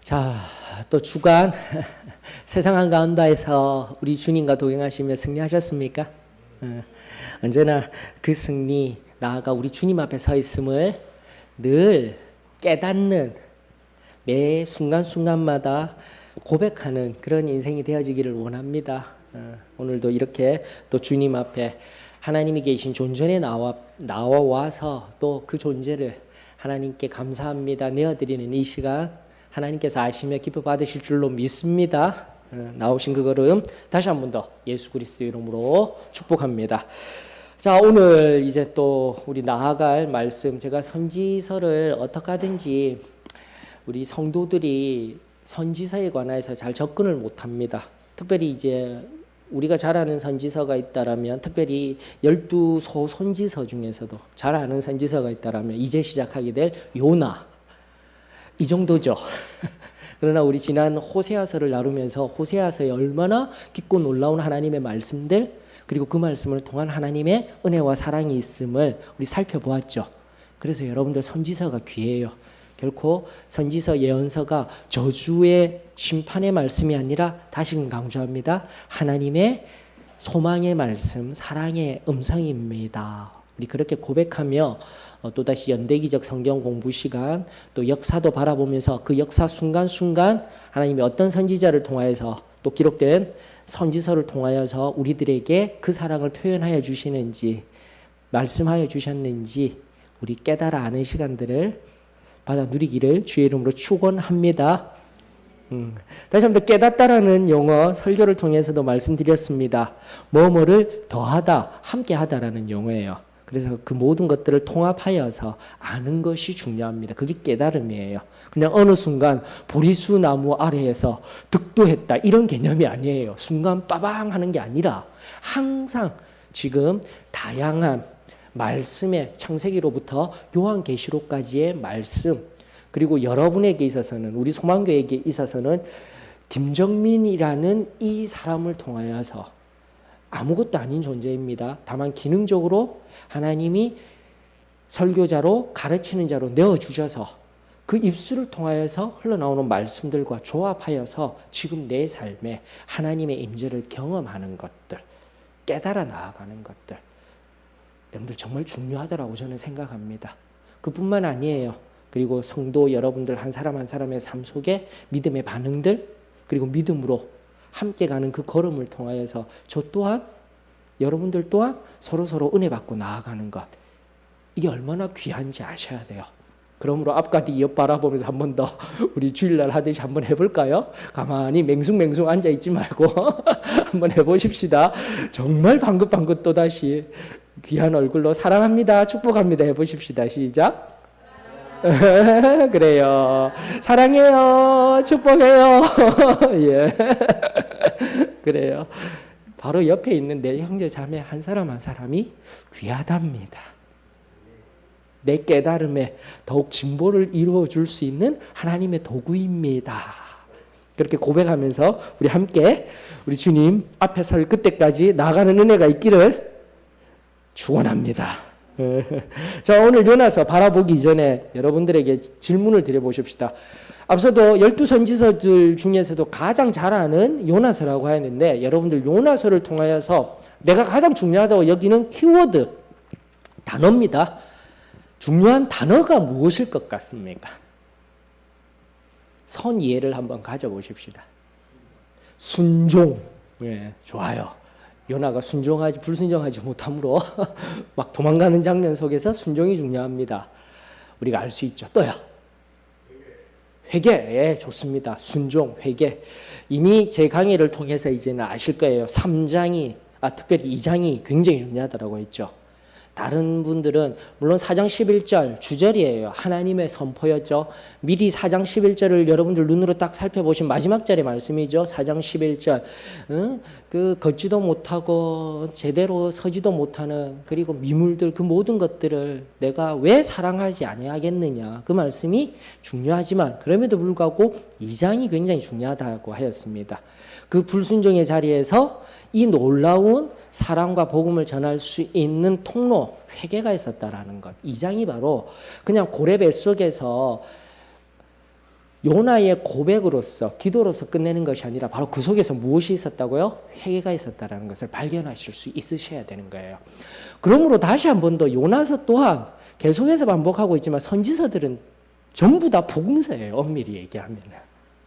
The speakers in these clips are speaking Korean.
자, 또 주간 세상 한가운데에서 우리 주님과 동행하시며 승리하셨습니까? 언제나 그 승리, 나아가 우리 주님 앞에 서 있음을 늘 깨닫는 매 순간순간마다 고백하는 그런 인생이 되어지기를 원합니다. 오늘도 이렇게 또 주님 앞에 하나님이 계신 존전에 나와와서 또 그 존재를 하나님께 감사합니다 내어드리는 이 시간 하나님께서 아시며 기뻐 받으실 줄로 믿습니다. 나오신 그 걸음 다시 한 번 더 예수 그리스도의 이름으로 축복합니다. 자, 오늘 이제 또 우리 나아갈 말씀, 제가 선지서를 어떻게 하든지 우리 성도들이 선지서에 관해서 잘 접근을 못합니다. 특별히 이제 우리가 잘 아는 선지서가 있다라면, 특별히 12소 선지서 중에서도 잘 아는 선지서가 있다라면 이제 시작하게 될 요나, 이 정도죠. 그러나 우리 지난 호세아서를 나누면서 호세아서에 얼마나 깊고 놀라운 하나님의 말씀들, 그리고 그 말씀을 통한 하나님의 은혜와 사랑이 있음을 우리 살펴보았죠. 그래서 여러분들 선지서가 귀해요. 결코 선지서 예언서가 저주의 심판의 말씀이 아니라, 다시금 강조합니다, 하나님의 소망의 말씀, 사랑의 음성입니다. 우리 그렇게 고백하며 또다시 연대기적 성경 공부 시간, 또 역사도 바라보면서 그 역사 순간순간 하나님이 어떤 선지자를 통하여서 또 기록된 선지서를 통하여서 우리들에게 그 사랑을 표현하여 주시는지, 말씀하여 주셨는지 우리 깨달아 아는 시간들을 받아 누리기를 주의 이름으로 축원합니다. 다시 한번 깨닫다라는 용어 설교를 통해서도 말씀드렸습니다. 뭐뭐를 더하다, 함께하다라는 용어예요. 그래서 그 모든 것들을 통합하여서 아는 것이 중요합니다. 그게 깨달음이에요. 그냥 어느 순간 보리수 나무 아래에서 득도했다 이런 개념이 아니에요. 순간 빠방 하는 게 아니라 항상 지금 다양한 말씀의 창세기로부터 요한계시록까지의 말씀, 그리고 여러분에게 있어서는, 우리 소망교회에게 있어서는 김정민이라는 이 사람을 통하여서 아무것도 아닌 존재입니다. 다만 기능적으로 하나님이 설교자로, 가르치는 자로 내어주셔서 그 입술을 통하여서 흘러나오는 말씀들과 조합하여서 지금 내 삶에 하나님의 임재를 경험하는 것들, 깨달아 나아가는 것들, 여러분들 정말 중요하다고 저는 생각합니다. 그뿐만 아니에요. 그리고 성도 여러분들 한 사람 한 사람의 삶 속에 믿음의 반응들, 그리고 믿음으로 함께 가는 그 걸음을 통하여서 저 또한, 여러분들 또한 서로 은혜 받고 나아가는 것, 이게 얼마나 귀한지 아셔야 돼요. 그러므로 앞과 뒤 옆 바라보면서 한 번 더 우리 주일날 하듯이 한번 해볼까요? 가만히 맹숭맹숭 앉아있지 말고 한번 해보십시다. 정말 방긋방긋 또다시 귀한 얼굴로 사랑합니다, 축복합니다 해보십시다. 시작. 그래요. 사랑해요. 축복해요. 예. 그래요. 바로 옆에 있는 내 형제 자매 한 사람 한 사람이 귀하답니다. 내 깨달음에 더욱 진보를 이루어 줄 수 있는 하나님의 도구입니다. 그렇게 고백하면서 우리 함께 우리 주님 앞에 설 그때까지 나아가는 은혜가 있기를 축원합니다. 자, 오늘 요나서 바라보기 전에 여러분들에게 질문을 드려보십시다. 앞서도 12선지서들 중에서도 가장 잘 아는 요나서라고 하였는데, 여러분들 요나서를 통하여서 내가 가장 중요하다고 여기는 키워드, 단어입니다. 중요한 단어가 무엇일 것 같습니까? 선 이해를 한번 가져보십시다. 순종. 예, 좋아요. 요나가 불순종하지 못함으로 막 도망가는 장면 속에서 순종이 중요합니다. 우리가 알 수 있죠. 또요. 회개. 예, 좋습니다. 순종, 회개. 이미 제 강의를 통해서 이제는 아실 거예요. 3장이, 특별히 2장이 굉장히 중요하다고 했죠. 다른 분들은 물론 4장 11절 주절이에요. 하나님의 선포였죠. 미리 4장 11절을 여러분들 눈으로 딱 살펴보신 마지막 절의 말씀이죠. 4장 11절. 그 걷지도 못하고 제대로 서지도 못하는, 그리고 미물들, 그 모든 것들을 내가 왜 사랑하지 아니하겠느냐. 그 말씀이 중요하지만 그럼에도 불구하고 2장이 굉장히 중요하다고 하였습니다. 그 불순종의 자리에서 이 놀라운 사랑과 복음을 전할 수 있는 통로, 회개가 있었다라는 것. 2장이 바로 그냥 고레 뱃속에서 요나의 고백으로서 기도로서 끝내는 것이 아니라 바로 그 속에서 무엇이 있었다고요? 회개가 있었다라는 것을 발견하실 수 있으셔야 되는 거예요. 그러므로 다시 한 번 더 요나서 또한 계속해서 반복하고 있지만 선지서들은 전부 다 복음서예요. 엄밀히 얘기하면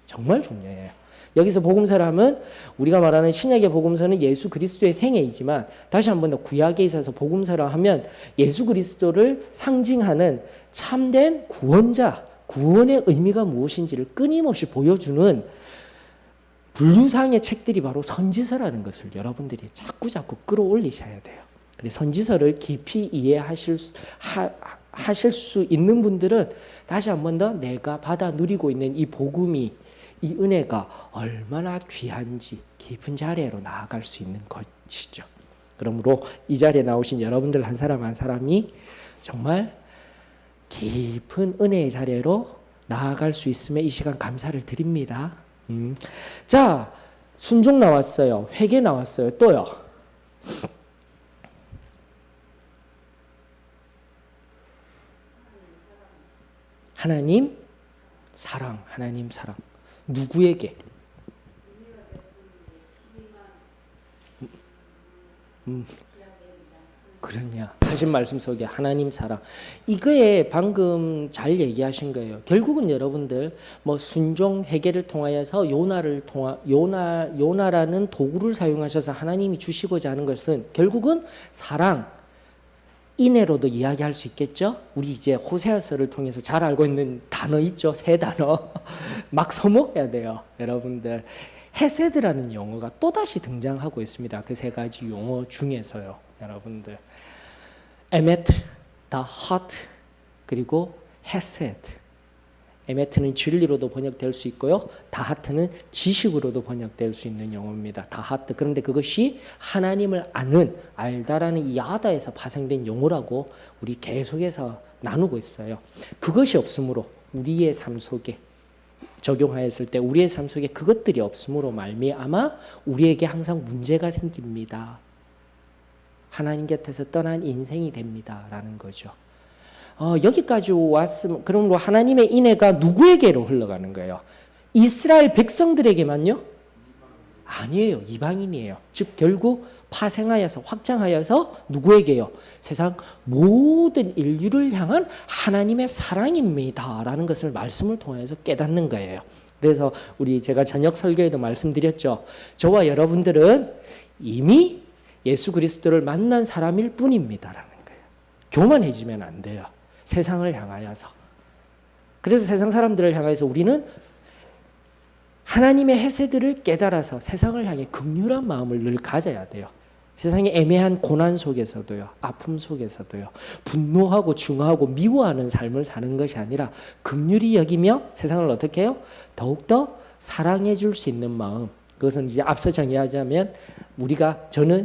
정말 중요해요. 여기서 복음서를 하면 우리가 말하는 신약의 복음서는 예수 그리스도의 생애이지만 다시 한 번 더 구약에 있어서 복음서라 하면 예수 그리스도를 상징하는 참된 구원자, 구원의 의미가 무엇인지를 끊임없이 보여주는 분류상의 책들이 바로 선지서라는 것을 여러분들이 자꾸 끌어올리셔야 돼요. 선지서를 깊이 이해하실 수 있는 분들은 다시 한 번 더 내가 받아 누리고 있는 이 복음이, 이 은혜가 얼마나 귀한지 깊은 자리로 나아갈 수 있는 것이죠. 그러므로 이 자리에 나오신 여러분들 한 사람 한 사람이 정말 깊은 은혜의 자리로 나아갈 수 있음에 이 시간 감사를 드립니다. 자, 순종 나왔어요. 회개 나왔어요. 또요. 하나님 사랑, 하나님 사랑. 누구에게? 그러냐 하신 말씀 속에 하나님 사랑, 이거에 방금 잘 얘기하신 거예요. 결국은 여러분들 뭐 순종 회개를 통하여서 요나라는 도구를 사용하셔서 하나님이 주시고자 하는 것은 결국은 사랑, 인애로도 이야기할 수 있겠죠. 우리 이제 호세아서를 통해서 잘 알고 있는 단어 있죠. 세 단어 막 써먹어야 돼요. 여러분들 헤세드라는 용어가 또다시 등장하고 있습니다. 그 세 가지 용어 중에서요. 여러분들 에메트, 다 하트, 그리고 헤세드. 에메트는 진리로도 번역될 수 있고요. 다하트는 지식으로도 번역될 수 있는 용어입니다. 다하트. 그런데 그것이 하나님을 알다라는 이 야다에서 파생된 용어라고 우리 계속해서 나누고 있어요. 그것이 없으므로 우리의 삶 속에 적용하였을 때 우리의 삶 속에 그것들이 없으므로 말미암아 우리에게 항상 문제가 생깁니다. 하나님 곁에서 떠난 인생이 됩니다라는 거죠. 여기까지 왔으면 그러므로 하나님의 인애가 누구에게로 흘러가는 거예요? 이스라엘 백성들에게만요? 아니에요. 이방인이에요. 즉 결국 파생하여서 확장하여서 누구에게요? 세상 모든 인류를 향한 하나님의 사랑입니다라는 것을 말씀을 통해서 깨닫는 거예요. 그래서 제가 저녁 설교에도 말씀드렸죠. 저와 여러분들은 이미 예수 그리스도를 만난 사람일 뿐입니다라는 거예요. 교만해지면 안 돼요. 세상을 향하여서. 그래서 세상 사람들을 향해서 우리는 하나님의 헤세드를 깨달아서 세상을 향해 긍휼한 마음을 늘 가져야 돼요. 세상의 애매한 고난 속에서도요, 아픔 속에서도요, 분노하고 중하고 미워하는 삶을 사는 것이 아니라 긍휼히 여기며 세상을 어떻게 해요? 더욱더 사랑해 줄 수 있는 마음. 그것은 이제 앞서 정의하자면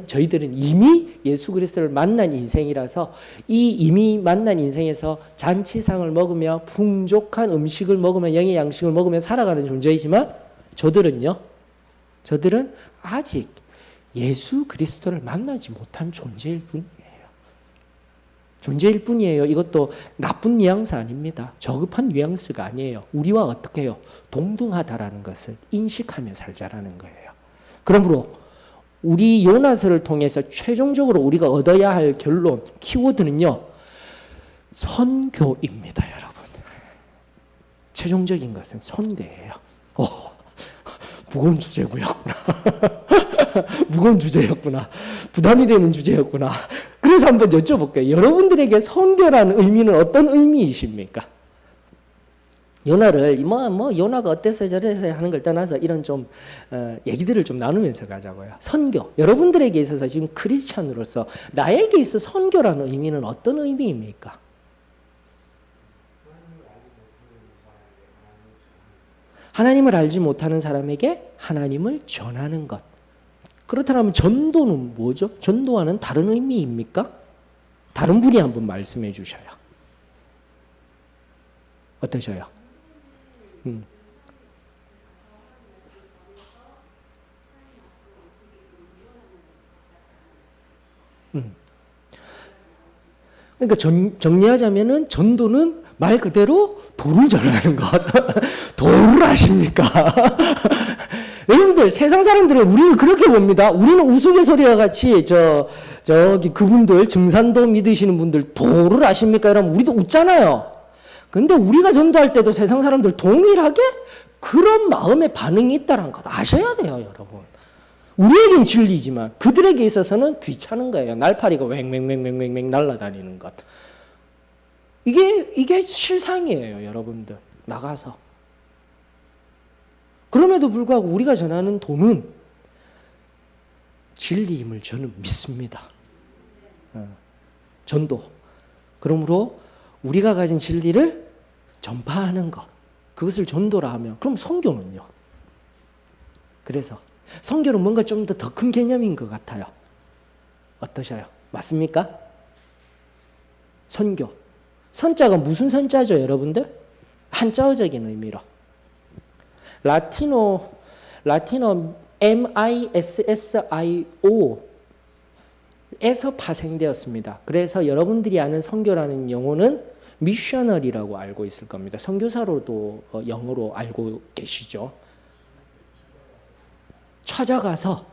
저희들은 이미 예수 그리스도를 만난 인생이라서 이 이미 만난 인생에서 잔치상을 먹으며 풍족한 음식을 먹으며 영의 양식을 먹으며 살아가는 존재이지만 저들은 아직 예수 그리스도를 만나지 못한 존재일 뿐이에요. 이것도 나쁜 뉘앙스 아닙니다. 저급한 뉘앙스가 아니에요. 우리와 어떻게 해요? 동등하다라는 것을 인식하며 살자라는 거예요. 그러므로 우리 요나서를 통해서 최종적으로 우리가 얻어야 할 결론, 키워드는요, 선교입니다, 여러분. 최종적인 것은 선교예요. 무거운 주제고요. 무거운 주제였구나. 부담이 되는 주제였구나. 그래서 한번 여쭤볼게요. 여러분들에게 선교라는 의미는 어떤 의미이십니까? 요나를 요나가 어땠어요 저랬어요 하는 걸 떠나서 이런 좀 얘기들을 좀 나누면서 가자고요. 선교. 여러분들에게 있어서 지금 크리스찬으로서 나에게 있어 선교라는 의미는 어떤 의미입니까? 하나님을 알지 못하는 사람에게 하나님을 전하는 것. 그렇다면 전도는 뭐죠? 전도와는 다른 의미입니까? 다른 분이 한번 말씀해 주셔요. 어떠셔요? 그러니까 정리하자면은 전도는 말 그대로 도를 전하는 것. 도를 아십니까? 여러분들 세상 사람들은 우리를 그렇게 봅니다. 우리는 우스갯소리와 같이 저기 그분들 증산도 믿으시는 분들 도를 아십니까? 이러면 우리도 웃잖아요. 근데 우리가 전도할 때도 세상 사람들 동일하게 그런 마음의 반응이 있다는 것 아셔야 돼요, 여러분. 우리에겐 진리지만 그들에게 있어서는 귀찮은 거예요. 날파리가 왱왱왱왱왱 날아다니는 것. 이게 실상이에요, 여러분들. 나가서. 그럼에도 불구하고 우리가 전하는 도는 진리임을 저는 믿습니다. 전도. 그러므로 우리가 가진 진리를 전파하는 것. 그것을 전도라 하면 그럼 선교는요? 그래서 선교는 뭔가 좀 더 큰 개념인 것 같아요. 어떠셔요? 맞습니까? 선교. 선자가 무슨 선자죠, 여러분들? 한자어적인 의미로. 라틴어 MISSIO 에서 파생되었습니다. 그래서 여러분들이 아는 선교라는 용어는 미셔너리라고 알고 있을 겁니다. 선교사로도 영어로 알고 계시죠. 찾아가서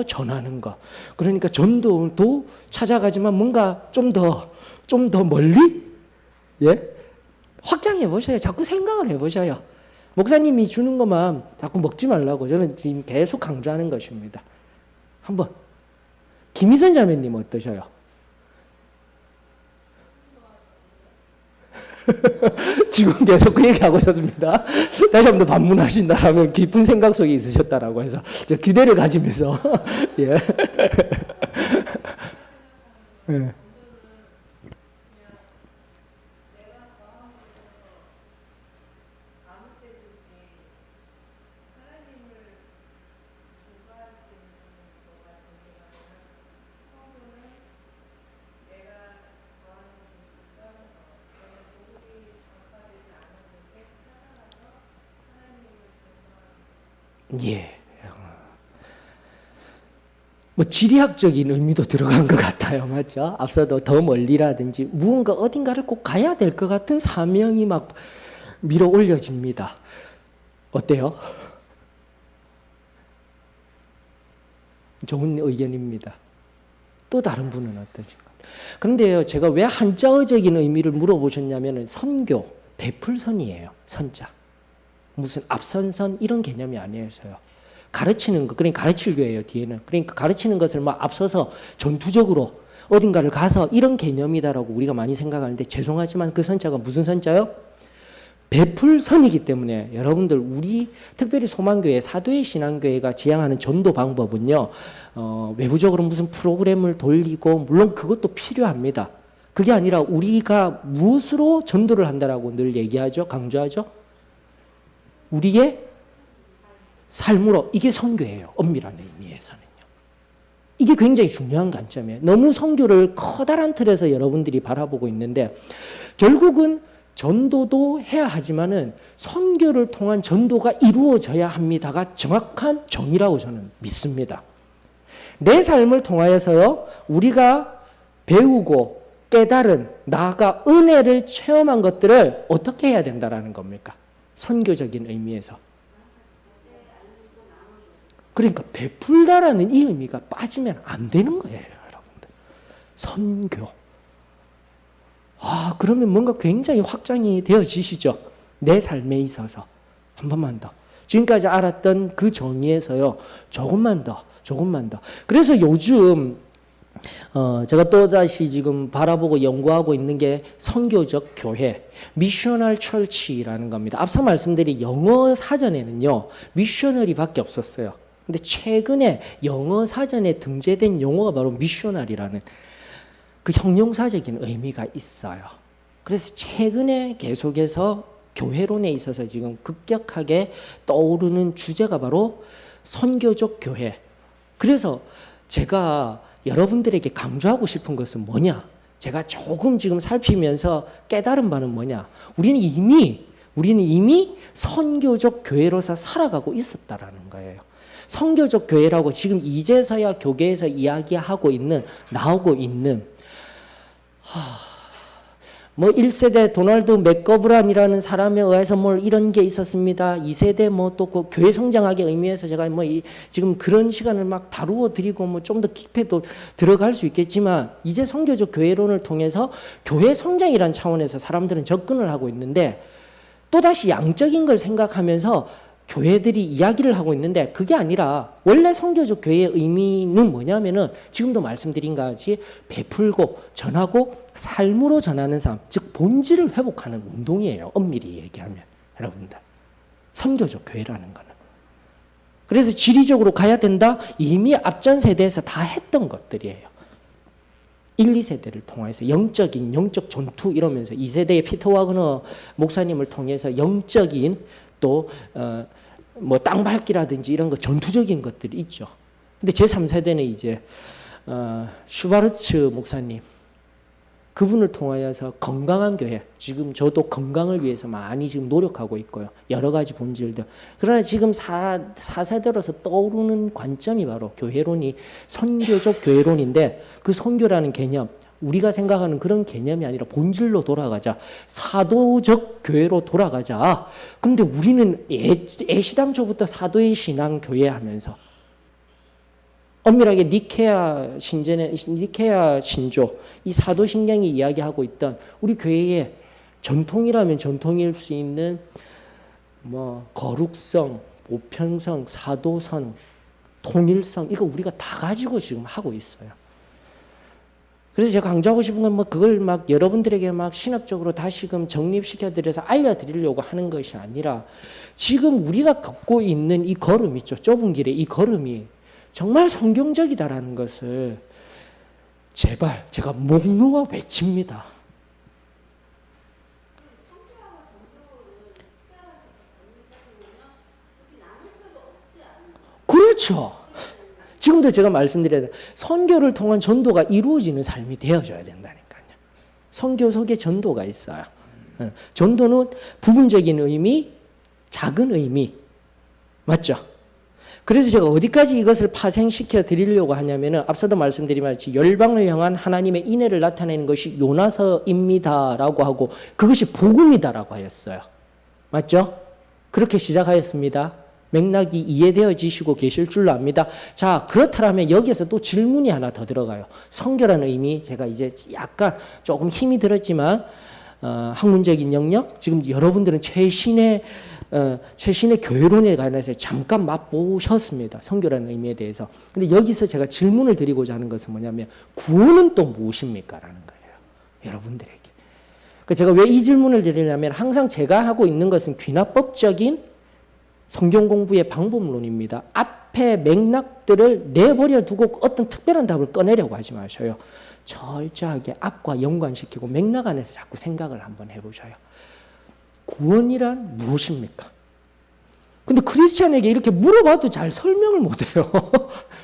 전하는 것. 그러니까 전도도 찾아가지만 뭔가 좀 더 멀리 확장해 보셔요. 자꾸 생각을 해 보셔요. 목사님이 주는 것만 자꾸 먹지 말라고 저는 지금 계속 강조하는 것입니다. 한번 김희선 자매님 어떠셔요? 지금 계속 그 얘기하고 있었습니다. 다시 한 번 더 반문하신다라면 깊은 생각 속에 있으셨다라고 해서 기대를 가지면서 예. 예. 예. 뭐 지리학적인 의미도 들어간 것 같아요. 맞죠? 앞서도 더 멀리라든지 무언가 어딘가를 꼭 가야 될 것 같은 사명이 막 밀어 올려집니다. 어때요? 좋은 의견입니다. 또 다른 분은 어떠신가요? 그런데요, 제가 왜 한자어적인 의미를 물어보셨냐면 선교, 베풀선이에요. 선자. 무슨 앞선선 이런 개념이 아니어서요. 가르치는 것, 그러니까 가르칠 교회예요, 뒤에는. 그러니까 가르치는 것을 막 앞서서 전투적으로 어딘가를 가서 이런 개념이다라고 우리가 많이 생각하는데 죄송하지만 그 선자가 무슨 선자요? 베풀선이기 때문에 여러분들 우리 특별히 소망교회, 사도의 신앙교회가 지향하는 전도 방법은요. 외부적으로 무슨 프로그램을 돌리고 물론 그것도 필요합니다. 그게 아니라 우리가 무엇으로 전도를 한다라고 늘 얘기하죠, 강조하죠? 우리의 삶으로. 이게 선교예요. 엄밀한 의미에서는요. 이게 굉장히 중요한 관점이에요. 너무 선교를 커다란 틀에서 여러분들이 바라보고 있는데 결국은 전도도 해야 하지만은 선교를 통한 전도가 이루어져야 합니다가 정확한 정의라고 저는 믿습니다. 내 삶을 통하여서요, 우리가 배우고 깨달은 나아가 은혜를 체험한 것들을 어떻게 해야 된다라는 겁니까? 선교적인 의미에서. 그러니까 베풀다라는 이 의미가 빠지면 안 되는 거예요, 여러분들. 선교. 그러면 뭔가 굉장히 확장이 되어지시죠. 내 삶에 있어서. 한 번만 더. 지금까지 알았던 그 정의에서요, 조금만 더. 그래서 요즘 제가 또다시 지금 바라보고 연구하고 있는 게 선교적 교회, 미셔널 철치라는 겁니다. 앞서 말씀드린 영어 사전에는요, 미셔너리밖에 없었어요. 근데 최근에 영어 사전에 등재된 용어가 바로 미셔널이라는 그 형용사적인 의미가 있어요. 그래서 최근에 계속해서 교회론에 있어서 지금 급격하게 떠오르는 주제가 바로 선교적 교회. 그래서 제가 여러분들에게 강조하고 싶은 것은 뭐냐? 제가 조금 지금 살피면서 깨달은 바는 뭐냐? 우리는 이미 선교적 교회로서 살아가고 있었다라는 거예요. 선교적 교회라고 지금 이제서야 교계에서 이야기하고 있는, 나오고 있는 뭐 1세대 도널드 맥거브란이라는 사람에 의해서 뭐 이런 게 있었습니다. 2세대 뭐 또 그 교회 성장하기 의미해서 제가 뭐 지금 그런 시간을 막 다루어 드리고 뭐 좀 더 깊이 또 들어갈 수 있겠지만, 이제 선교적 교회론을 통해서 교회 성장이라는 차원에서 사람들은 접근을 하고 있는데, 또다시 양적인 걸 생각하면서 교회들이 이야기를 하고 있는데, 그게 아니라 원래 선교적 교회의 의미는 뭐냐면은 지금도 말씀드린 것 같이 베풀고 전하고 삶으로 전하는 삶, 즉 본질을 회복하는 운동이에요. 엄밀히 얘기하면 여러분들, 선교적 교회라는 거는. 그래서 지리적으로 가야 된다? 이미 앞전 세대에서 다 했던 것들이에요. 1, 2세대를 통해서 영적 전투 이러면서 2세대의 피터 와그너 목사님을 통해서 영적인 또 뭐 땅밟기라든지 이런 거 전투적인 것들이 있죠. 근데 제 3세대는 이제 슈바르츠 목사님, 그분을 통하여서 건강한 교회, 지금 저도 건강을 위해서 많이 지금 노력하고 있고요. 여러 가지 본질들. 그러나 지금 4세대로서 떠오르는 관점이 바로 교회론이 선교적 교회론인데, 그 선교라는 개념, 우리가 생각하는 그런 개념이 아니라 본질로 돌아가자. 사도적 교회로 돌아가자. 근데 우리는 애시당초부터 사도의 신앙 교회 하면서 엄밀하게 니케아 신조, 이 사도신경이 이야기하고 있던 우리 교회의 전통이라면 전통일 수 있는 뭐 거룩성, 보편성, 사도성, 통일성, 이거 우리가 다 가지고 지금 하고 있어요. 그래서 제가 강조하고 싶은 건 뭐 그걸 막 여러분들에게 막 신학적으로 다시금 정립시켜 드려서 알려드리려고 하는 것이 아니라, 지금 우리가 걷고 있는 이 걸음 있죠. 좁은 길의 이 걸음이 정말 성경적이다라는 것을 제발 제가 목 놓아 외칩니다. 그렇죠. 지금도 제가 말씀드려야 돼. 선교를 통한 전도가 이루어지는 삶이 되어져야 된다니까요. 선교 속에 전도가 있어요. 전도는 부분적인 의미, 작은 의미, 맞죠? 그래서 제가 어디까지 이것을 파생시켜 드리려고 하냐면은, 앞서도 말씀드린 말처럼 열방을 향한 하나님의 인애를 나타내는 것이 요나서입니다라고 하고, 그것이 복음이다라고 하였어요. 맞죠? 그렇게 시작하였습니다. 맥락이 이해되어지시고 계실 줄로 압니다. 자, 그렇다면 여기에서 또 질문이 하나 더 들어가요. 선교라는 의미, 제가 이제 약간 조금 힘이 들었지만 학문적인 영역, 지금 여러분들은 최신의 교회론에 관해서 잠깐 맛보셨습니다. 선교라는 의미에 대해서. 근데 여기서 제가 질문을 드리고자 하는 것은 뭐냐면, 구원은 또 무엇입니까? 라는 거예요. 여러분들에게. 제가 왜 이 질문을 드리냐면, 항상 제가 하고 있는 것은 귀납법적인 성경 공부의 방법론입니다. 앞에 맥락들을 내버려 두고 어떤 특별한 답을 꺼내려고 하지 마셔요. 철저하게 앞과 연관시키고 맥락 안에서 자꾸 생각을 한번 해보셔요. 구원이란 무엇입니까? 근데 크리스찬에게 이렇게 물어봐도 잘 설명을 못해요.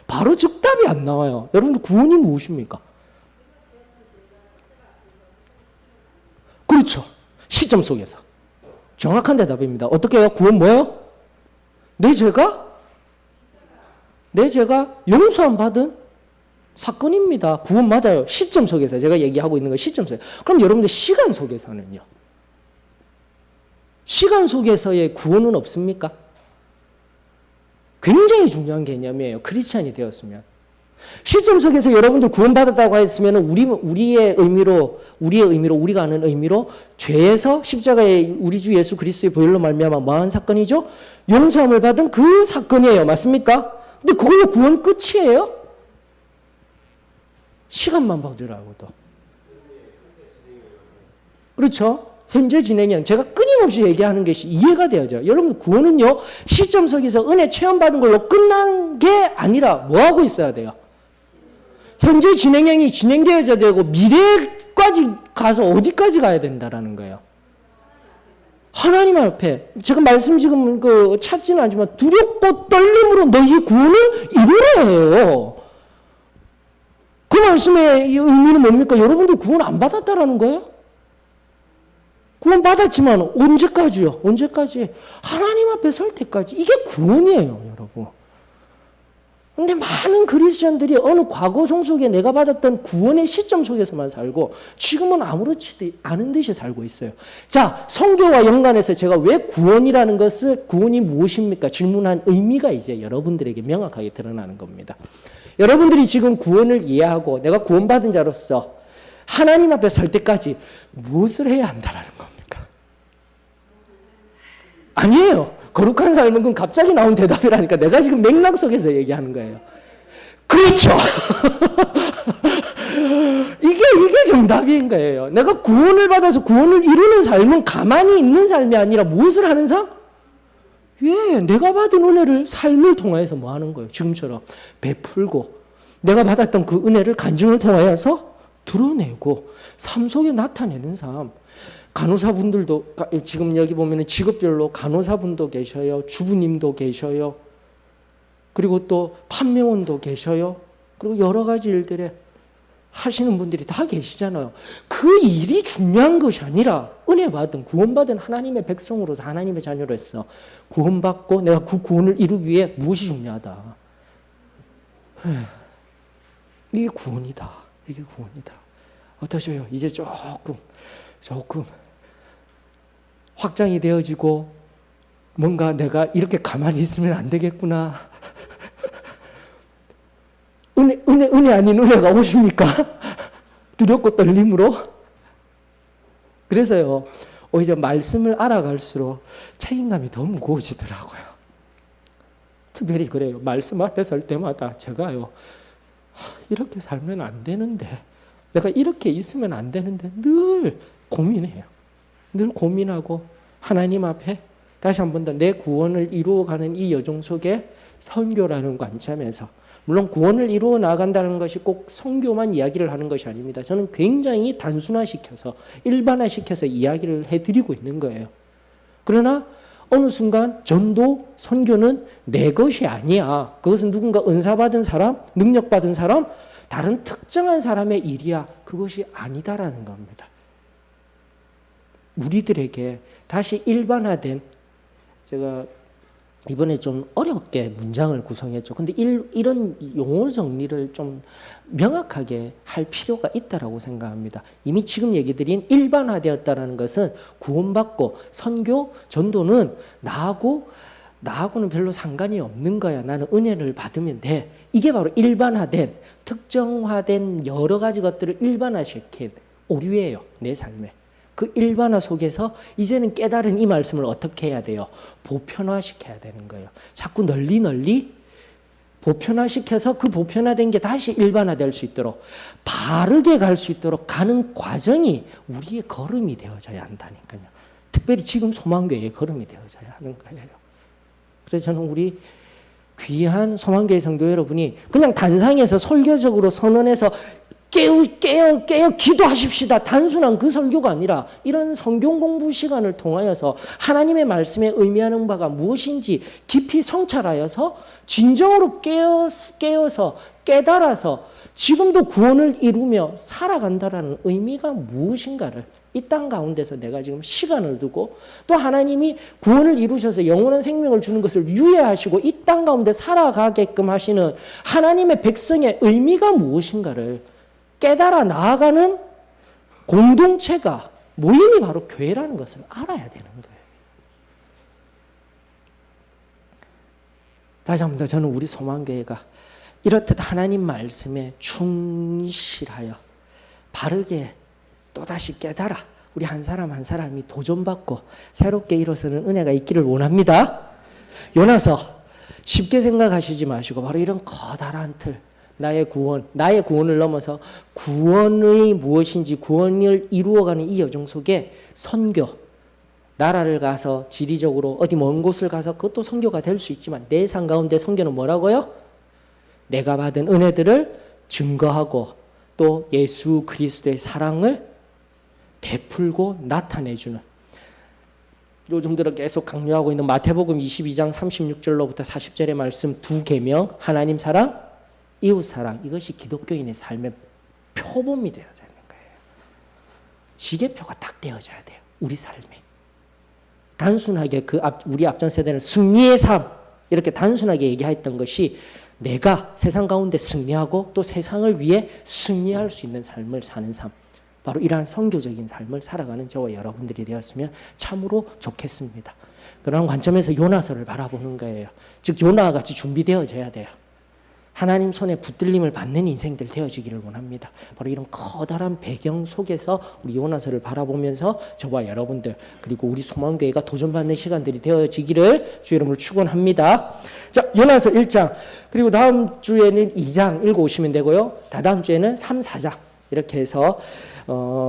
바로 즉답이 안 나와요. 여러분들, 구원이 무엇입니까? 그렇죠. 시점 속에서. 정확한 대답입니다. 어떻게 해요? 구원 뭐예요? 내 죄가 용서함 받은 사건입니다. 구원 맞아요. 시점 속에서 제가 얘기하고 있는 건 시점 속에서. 그럼 여러분들 시간 속에서는요? 시간 속에서의 구원은 없습니까? 굉장히 중요한 개념이에요. 크리스찬이 되었으면. 시점 속에서 여러분들 구원받았다고 했으면 우리의 의미로 우리가 아는 의미로 죄에서 십자가에 우리 주 예수 그리스도의 보혈로 말미암아 뭐한 사건이죠? 용서함을 받은 그 사건이에요. 맞습니까? 근데 그걸로 구원 끝이에요? 시간만 보더라고도. 그렇죠? 현재 진행형, 제가 끊임없이 얘기하는 것이 이해가 되어져요. 여러분, 구원은요, 시점 속에서 은혜 체험받은 걸로 끝난 게 아니라 뭐 하고 있어야 돼요? 현재 진행형이 진행되어져야 되고, 미래까지 가서 어디까지 가야 된다라는 거예요. 하나님 앞에. 제가 말씀 지금 찾지는 않지만, 두렵고 떨림으로 너희 구원을 이루라 해요. 그 말씀의 의미는 뭡니까? 여러분들 구원 안 받았다라는 거예요? 구원 받았지만 언제까지요? 언제까지? 하나님 앞에 설 때까지. 이게 구원이에요, 여러분. 근데 많은 그리스도인들이 어느 과거성 속에 내가 받았던 구원의 시점 속에서만 살고 지금은 아무렇지 않은 듯이 살고 있어요. 자, 성경과 연관해서 제가 왜 구원이라는 것을, 구원이 무엇입니까? 질문한 의미가 이제 여러분들에게 명확하게 드러나는 겁니다. 여러분들이 지금 구원을 이해하고 내가 구원받은 자로서 하나님 앞에 설 때까지 무엇을 해야 한다라는 겁니까? 아니에요. 거룩한 삶은 그건 갑자기 나온 대답이라니까. 내가 지금 맥락 속에서 얘기하는 거예요. 그렇죠. 이게 정답인 거예요. 내가 구원을 받아서 구원을 이루는 삶은 가만히 있는 삶이 아니라 무엇을 하는 삶? 예, 내가 받은 은혜를 삶을 통해서 뭐 하는 거예요? 지금처럼 베풀고 내가 받았던 그 은혜를 간증을 통하여서 드러내고 삶 속에 나타내는 삶. 간호사분들도 지금 여기 보면 직업별로 간호사분도 계셔요. 주부님도 계셔요. 그리고 또 판매원도 계셔요. 그리고 여러 가지 일들에 하시는 분들이 다 계시잖아요. 그 일이 중요한 것이 아니라 은혜 받은 구원받은 하나님의 백성으로서 하나님의 자녀로서 구원받고 내가 그 구원을 이루기 위해 무엇이 중요하다. 이게 구원이다. 이게 구원이다. 어떠셔요? 이제 조금 확장이 되어지고 뭔가 내가 이렇게 가만히 있으면 안 되겠구나. 은혜 아닌 은혜가 오십니까? 두렵고 떨림으로? 그래서요, 오히려 말씀을 알아갈수록 책임감이 더 무거워지더라고요. 특별히 그래요. 말씀 앞에 설 때마다 제가요, 이렇게 살면 안 되는데, 내가 이렇게 있으면 안 되는데 늘 고민해요. 늘 고민하고 하나님 앞에 다시 한 번 더 내 구원을 이루어가는 이 여정 속에 선교라는 관점에서, 물론 구원을 이루어 나간다는 것이 꼭 선교만 이야기를 하는 것이 아닙니다. 저는 굉장히 단순화시켜서 일반화시켜서 이야기를 해드리고 있는 거예요. 그러나 어느 순간 전도, 선교는 내 것이 아니야. 그것은 누군가 은사받은 사람, 능력받은 사람, 다른 특정한 사람의 일이야. 그것이 아니다라는 겁니다. 우리들에게 다시 일반화된, 제가 이번에 좀 어렵게 문장을 구성했죠. 근데 이런 용어 정리를 좀 명확하게 할 필요가 있다라고 생각합니다. 이미 지금 얘기 드린 일반화되었다는 것은 구원받고 선교, 전도는 나하고는 별로 상관이 없는 거야. 나는 은혜를 받으면 돼. 이게 바로 일반화된, 특정화된 여러 가지 것들을 일반화시킨 오류예요. 내 삶에. 그 일반화 속에서 이제는 깨달은 이 말씀을 어떻게 해야 돼요? 보편화시켜야 되는 거예요. 자꾸 널리 보편화시켜서 그 보편화된 게 다시 일반화될 수 있도록, 바르게 갈 수 있도록 가는 과정이 우리의 걸음이 되어져야 한다니까요. 특별히 지금 소망교회의 걸음이 되어져야 하는 거예요. 그래서 저는 우리 귀한 소망교회 성도 여러분이 그냥 단상에서 설교적으로 선언해서 깨어 기도하십시다. 단순한 그 설교가 아니라 이런 성경 공부 시간을 통하여서 하나님의 말씀에 의미하는 바가 무엇인지 깊이 성찰하여서 진정으로 깨어서 깨달아서 지금도 구원을 이루며 살아간다라는 의미가 무엇인가를 이 땅 가운데서 내가 지금 시간을 두고 또 하나님이 구원을 이루셔서 영원한 생명을 주는 것을 유예하시고 이 땅 가운데 살아가게끔 하시는 하나님의 백성의 의미가 무엇인가를 깨달아 나아가는 공동체가, 모임이 바로 교회라는 것을 알아야 되는 거예요. 다시 한 번 더 저는 우리 소망교회가 이렇듯 하나님 말씀에 충실하여 바르게 또다시 깨달아 우리 한 사람 한 사람이 도전받고 새롭게 일어서는 은혜가 있기를 원합니다. 요나서 쉽게 생각하시지 마시고 바로 이런 커다란 틀, 나의 구원을 넘어서 구원의 무엇인지 구원을 이루어가는 이 여정 속에 선교, 나라를 가서 지리적으로 어디 먼 곳을 가서 그것도 선교가 될 수 있지만 내 삶 가운데 선교는 뭐라고요? 내가 받은 은혜들을 증거하고 또 예수 그리스도의 사랑을 베풀고 나타내주는, 요즘 들어 계속 강조하고 있는 마태복음 22장 36절로부터 40절의 말씀 두 계명, 하나님 사랑, 이웃 사랑, 이것이 기독교인의 삶의 표본이 되어야 되는 거예요. 지게표가 딱 되어져야 돼요. 우리 삶에. 단순하게 우리 앞전 세대는 승리의 삶 이렇게 단순하게 얘기했던 것이 내가 세상 가운데 승리하고 또 세상을 위해 승리할 수 있는 삶을 사는 삶, 바로 이러한 선교적인 삶을 살아가는 저와 여러분들이 되었으면 참으로 좋겠습니다. 그런 관점에서 요나서를 바라보는 거예요. 즉 요나와 같이 준비되어져야 돼요. 하나님 손에 붙들림을 받는 인생들 되어지기를 원합니다. 바로 이런 커다란 배경 속에서 우리 요나서를 바라보면서 저와 여러분들 그리고 우리 소망교회가 도전받는 시간들이 되어지기를 주 이름으로 축원합니다. 자, 요나서 1장 그리고 다음 주에는 2장 읽어오시면 되고요. 다다음 주에는 3, 4장 이렇게 해서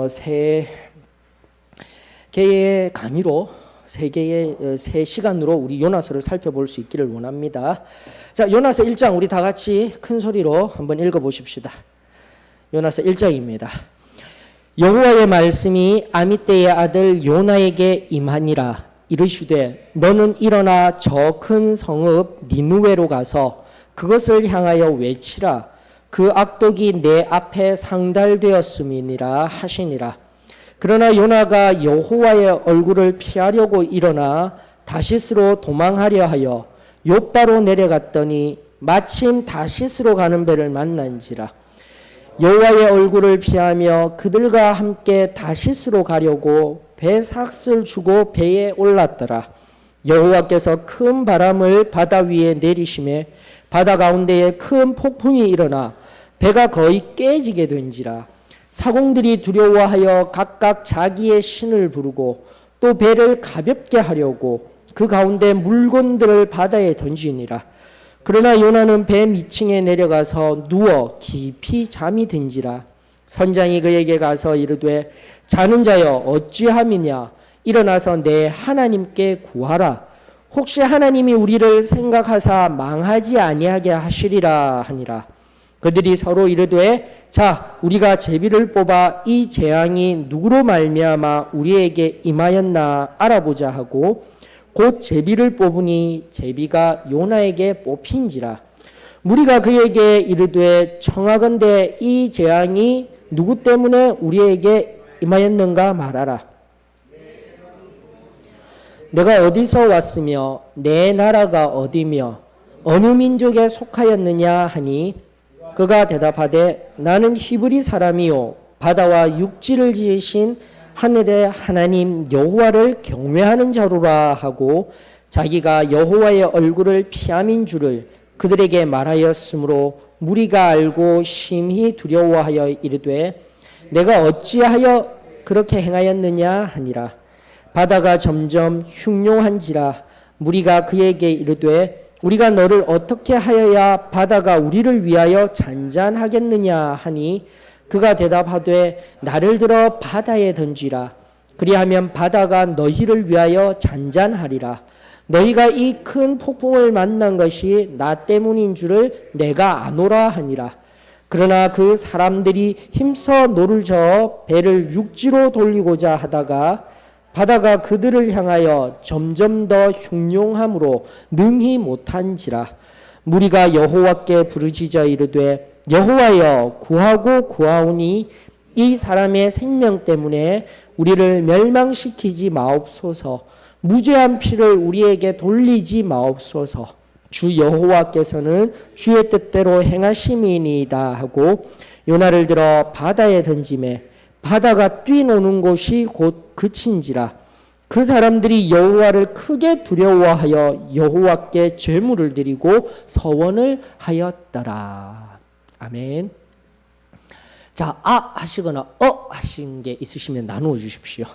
세 개의 강의로 세 시간으로 우리 요나서를 살펴볼 수 있기를 원합니다. 자, 요나서 1장 우리 다 같이 큰 소리로 한번 읽어보십시다. 요나서 1장입니다. 여호와의 말씀이 아미떼의 아들 요나에게 임하니라. 이르시되 너는 일어나 저 큰 성읍 니느웨로 가서 그것을 향하여 외치라. 그 악독이 내 앞에 상달되었음이니라 하시니라. 그러나 요나가 여호와의 얼굴을 피하려고 일어나 다시스로 도망하려 하여 욥바로 내려갔더니 마침 다시스로 가는 배를 만난지라. 여호와의 얼굴을 피하며 그들과 함께 다시스로 가려고 배삭을 주고 배에 올랐더라. 여호와께서 큰 바람을 바다 위에 내리심에 바다 가운데에 큰 폭풍이 일어나 배가 거의 깨지게 된지라. 사공들이 두려워하여 각각 자기의 신을 부르고 또 배를 가볍게 하려고 그 가운데 물건들을 바다에 던지니라. 그러나 요나는 배 밑층에 내려가서 누워 깊이 잠이 든지라. 선장이 그에게 가서 이르되 자는 자여 어찌함이냐. 일어나서 내 하나님께 구하라. 혹시 하나님이 우리를 생각하사 망하지 아니하게 하시리라 하니라. 그들이 서로 이르되 자 우리가 제비를 뽑아 이 재앙이 누구로 말미암아 우리에게 임하였나 알아보자 하고 곧 제비를 뽑으니 제비가 요나에게 뽑힌지라. 무리가 그에게 이르되 청하건대 이 재앙이 누구 때문에 우리에게 임하였는가 말하라. 내가 어디서 왔으며 내 나라가 어디며 어느 민족에 속하였느냐 하니 그가 대답하되 나는 히브리 사람이요 바다와 육지를 지으신 하늘의 하나님 여호와를 경외하는 자로라 하고 자기가 여호와의 얼굴을 피함인 줄을 그들에게 말하였으므로 무리가 알고 심히 두려워하여 이르되 내가 어찌하여 그렇게 행하였느냐 하니라. 바다가 점점 흉룡한지라. 무리가 그에게 이르되 우리가 너를 어떻게 하여야 바다가 우리를 위하여 잔잔하겠느냐 하니 그가 대답하되 나를 들어 바다에 던지라. 그리하면 바다가 너희를 위하여 잔잔하리라. 너희가 이 큰 폭풍을 만난 것이 나 때문인 줄을 내가 아노라 하니라. 그러나 그 사람들이 힘써 노를 저어 배를 육지로 돌리고자 하다가 바다가 그들을 향하여 점점 더 흉룡함으로 능히 못한지라. 무리가 여호와께 부르짖어 이르되 여호와여 구하고 구하오니 이 사람의 생명 때문에 우리를 멸망시키지 마옵소서. 무죄한 피를 우리에게 돌리지 마옵소서. 주 여호와께서는 주의 뜻대로 행하심이니이다 하고 요나를 들어 바다에 던지매 바다가 뛰노는 곳이 곧 그친지라. 그 사람들이 여호와를 크게 두려워하여 여호와께 제물을 드리고 서원을 하였더라. 아멘. 자, 아 하시거나 하신 게 있으시면 나누어 주십시오.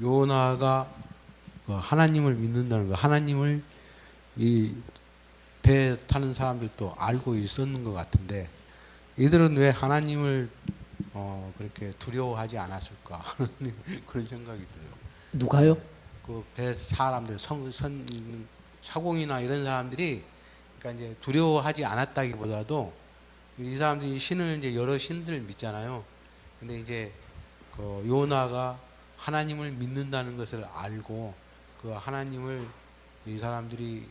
요나가 하나님을 믿는다는 거, 하나님을 이 배 타는 사람들도 알고 있었는 것 같은데 이들은 왜 하나님을 그렇게 두려워하지 않았을까 그런 생각이 들어요. 누가요? 그 배 사람들 사공이나 이런 사람들이 그러니까 이제 두려워하지 않았다기보다도 이 사람들이 신을 이제 여러 신들을 믿잖아요. 근데 이제 그 요나가 하나님을 믿는다는 것을 알고 그 하나님을 이 사람들이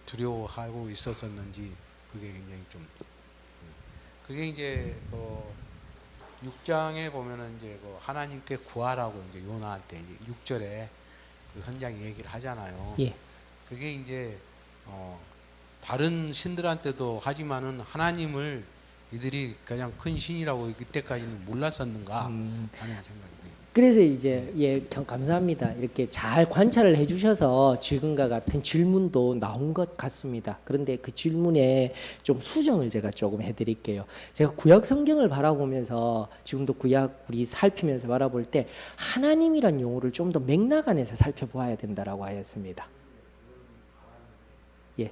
두려워하고 있었었는지 그게 굉장히 좀 그게 이제 6장에 보면은 이제 그 하나님께 구하라고 이제 요나한테 이제 6절에 그 현장 얘기를 하잖아요. 예. 그게 이제 다른 신들한테도 하지만은 하나님을 이들이 가장 큰 신이라고 이때까지는 몰랐었는가 하는 생각이 듭니다. 그래서 이제 감사합니다. 이렇게 잘 관찰을 해주셔서 지금과 같은 질문도 나온 것 같습니다. 그런데 그 질문에 좀 수정을 제가 조금 해드릴게요. 제가 구약 성경을 바라보면서 지금도 구약 우리 살피면서 바라볼 때 하나님이란 용어를 좀 더 맥락 안에서 살펴보아야 된다라고 하였습니다. 예.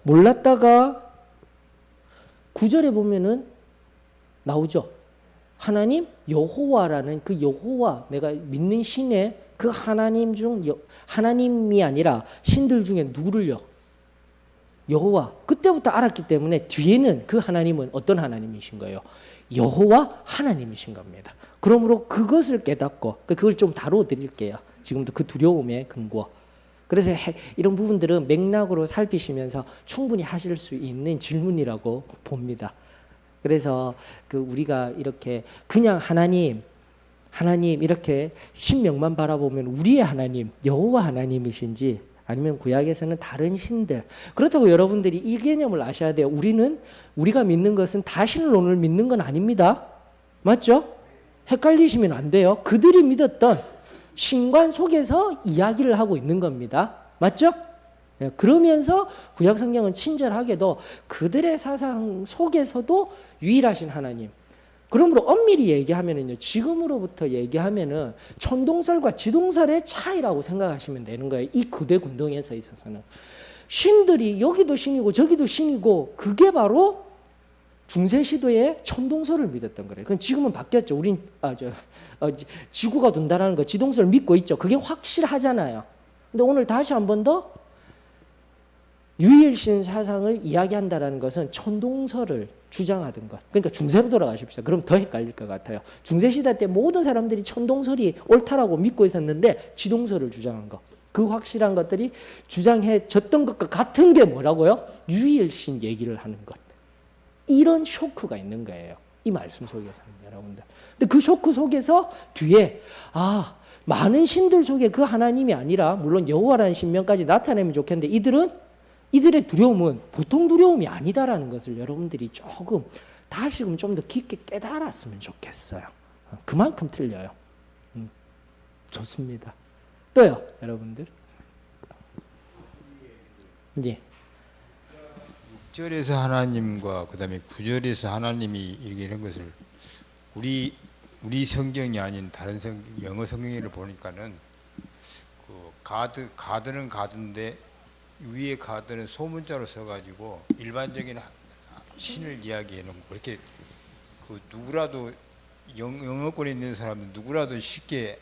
몰랐다가 9절에 보면은 나오죠. 하나님 여호와라는 그 여호와 내가 믿는 신의 그 하나님 중 하나님이 아니라 신들 중에 누구를요? 여호와. 그때부터 알았기 때문에 뒤에는 그 하나님은 어떤 하나님이신 거예요? 여호와 하나님이신 겁니다. 그러므로 그것을 깨닫고 그걸 좀 다루어 드릴게요. 지금도 그 두려움의 근거. 그래서 이런 부분들은 맥락으로 살피시면서 충분히 하실 수 있는 질문이라고 봅니다. 그래서 그 우리가 이렇게 그냥 하나님 이렇게 신명만 바라보면 우리의 하나님 여호와 하나님이신지 아니면 구약에서는 다른 신들 그렇다고 여러분들이 이 개념을 아셔야 돼요. 우리가 믿는 것은 다신론을 믿는 건 아닙니다. 맞죠? 헷갈리시면 안 돼요. 그들이 믿었던 신관 속에서 이야기를 하고 있는 겁니다. 맞죠? 그러면서 구약 성경은 친절하게도 그들의 사상 속에서도 유일하신 하나님. 그러므로 엄밀히 얘기하면은요, 지금으로부터 얘기하면은 천동설과 지동설의 차이라고 생각하시면 되는 거예요. 이 구대 군동에서 있어서는 신들이 여기도 신이고 저기도 신이고 그게 바로 중세 시대의 천동설을 믿었던 거예요. 그건 지금은 바뀌었죠. 우린 지구가 돈다라는 거 지동설을 믿고 있죠. 그게 확실하잖아요. 근데 오늘 다시 한 번 더 유일신 사상을 이야기한다라는 것은 천동설을 주장하던 것. 그러니까 중세로 돌아가십시오. 그럼 더 헷갈릴 것 같아요. 중세 시대 때 모든 사람들이 천동설이 옳다라고 믿고 있었는데 지동설을 주장한 것. 그 확실한 것들이 주장해졌던 것과 같은 게 뭐라고요? 유일신 얘기를 하는 것. 이런 쇼크가 있는 거예요. 이 말씀 속에서는 여러분들. 근데 그 쇼크 속에서 뒤에 많은 신들 속에 그 하나님이 아니라 물론 여호와라는 신명까지 나타내면 좋겠는데 이들의 두려움은 보통 두려움이 아니다라는 것을 여러분들이 조금 다시금 좀 더 깊게 깨달았으면 좋겠어요. 그만큼 틀려요. 좋습니다. 또요, 여러분들. 예. 6절에서 하나님과 그다음에 9절에서 하나님이 이런 것을 우리 성경이 아닌 다른 영어 성경을 보니까는 그 가드는 가드인데 위에 가드는 소문자로 써가지고 일반적인 신을 이야기해 놓은 그렇게 그 누구라도 영어권에 있는 사람은 누구라도 쉽게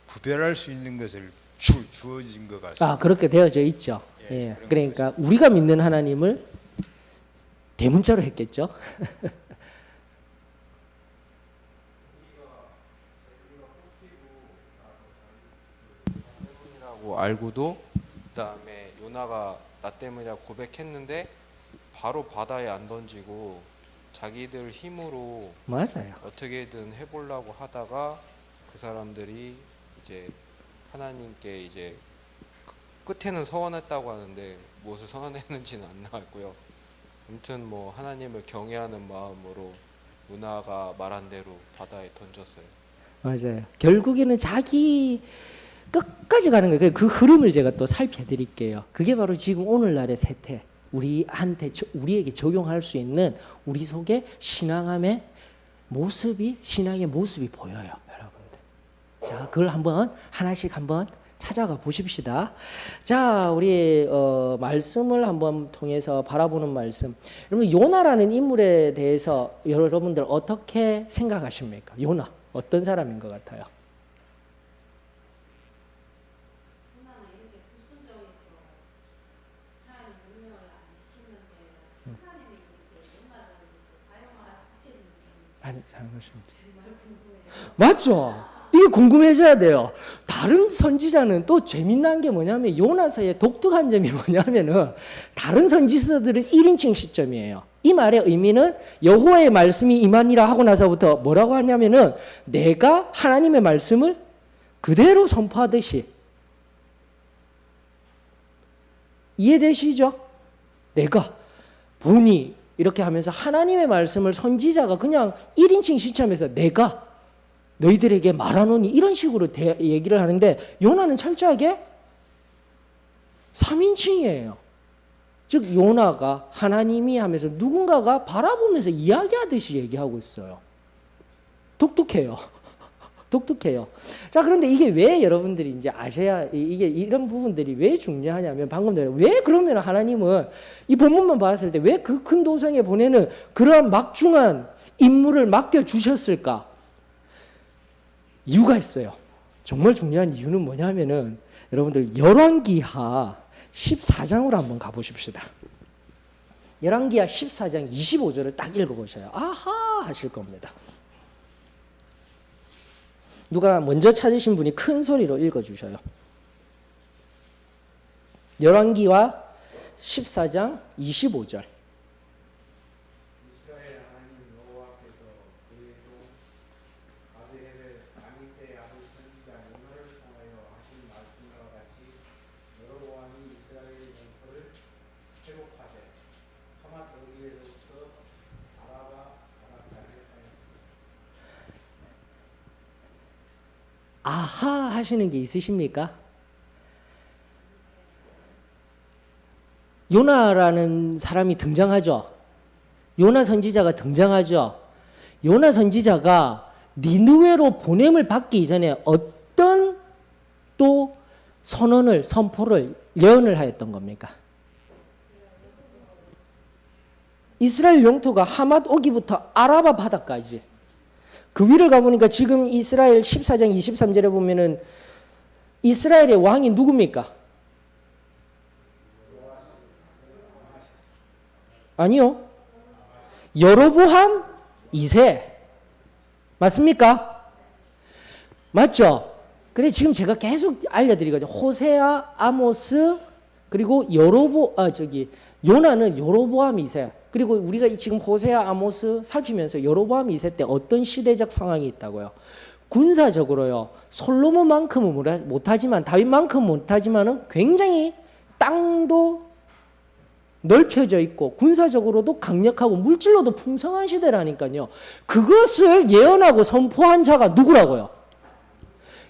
구별할 수 있는 것을 주어진 것 같습니다. 그렇게 되어져 있죠. 예. 그러니까 우리가 믿는 하나님을 대문자로 했겠죠. 라고 알고도 그다음에 요나가 나 때문이라 고백했는데 바로 바다에 안 던지고 자기들 힘으로 맞아요. 어떻게든 해보려고 하다가 그 사람들이 이제 하나님께 이제 끝에는 서원했다고 하는데 무엇을 서원했는지는 안 나왔고요. 아무튼 뭐 하나님을 경외하는 마음으로 요나가 말한 대로 바다에 던졌어요. 맞아요. 결국에는 자기 끝까지 가는 거예요. 그 흐름을 제가 또 살펴드릴게요. 그게 바로 지금 오늘날의 세태, 우리에게 적용할 수 있는 우리 속에 신앙의 모습이 보여요, 여러분들. 자, 그걸 하나씩 한번 찾아가 보십시다. 자, 우리 말씀을 한번 통해서 바라보는 말씀. 여러분, 요나라는 인물에 대해서 여러분들 어떻게 생각하십니까? 요나 어떤 사람인 것 같아요? 아니, 잘못입니다. 맞죠? 이게 궁금해져야 돼요. 다른 선지자는 또 재미난 게 뭐냐면 요나서의 독특한 점이 뭐냐면은 다른 선지서들은 1인칭 시점이에요. 이 말의 의미는 여호와의 말씀이 임하니라 하고 나서부터 뭐라고 하냐면은 내가 하나님의 말씀을 그대로 선포하듯이. 이해되시죠? 내가 보니 이렇게 하면서 하나님의 말씀을 선지자가 그냥 1인칭 시점에서 내가 너희들에게 말하노니 이런 식으로 얘기를 하는데 요나는 철저하게 3인칭이에요. 즉 요나가 하나님이 하면서 누군가가 바라보면서 이야기하듯이 얘기하고 있어요. 독특해요. 독특해요. 자, 그런데 이게 왜 여러분들이 이제 아셔야 이게 이런 부분들이 왜 중요하냐면 방금 전에 왜 그러면 하나님은 이 본문만 봤을 때 왜 그 큰 도성에 보내는 그러한 막중한 임무를 맡겨 주셨을까? 이유가 있어요. 정말 중요한 이유는 뭐냐면은 여러분들 열왕기하 14장으로 한번 가보십시다. 열왕기하 14장 25절을 딱 읽어보셔요. 아하 하실 겁니다. 누가 먼저 찾으신 분이 큰 소리로 읽어주셔요. 열왕기하 14장 25절. 아하 하시는 게 있으십니까? 요나라는 사람이 등장하죠. 요나 선지자가 등장하죠. 요나 선지자가 니느웨로 보냄을 받기 이전에 어떤 또 선언을 선포를 예언을 하였던 겁니까? 이스라엘 영토가 하맛 오기부터 아라바 바다까지 그 위를 가보니까 지금 이스라엘 14장 23절에 보면은 이스라엘의 왕이 누굽니까? 아니요. 여로보암 2세. 맞습니까? 맞죠? 그래 지금 제가 계속 알려드리거든요. 호세아, 아모스, 그리고 요나는 여로보암 2세. 그리고 우리가 지금 호세아, 아모스 살피면서 여로보암 2세 때 어떤 시대적 상황이 있다고요? 군사적으로요. 솔로몬만큼은 못하지만 다윗만큼은 못하지만은 굉장히 땅도 넓혀져 있고 군사적으로도 강력하고 물질로도 풍성한 시대라니까요. 그것을 예언하고 선포한 자가 누구라고요?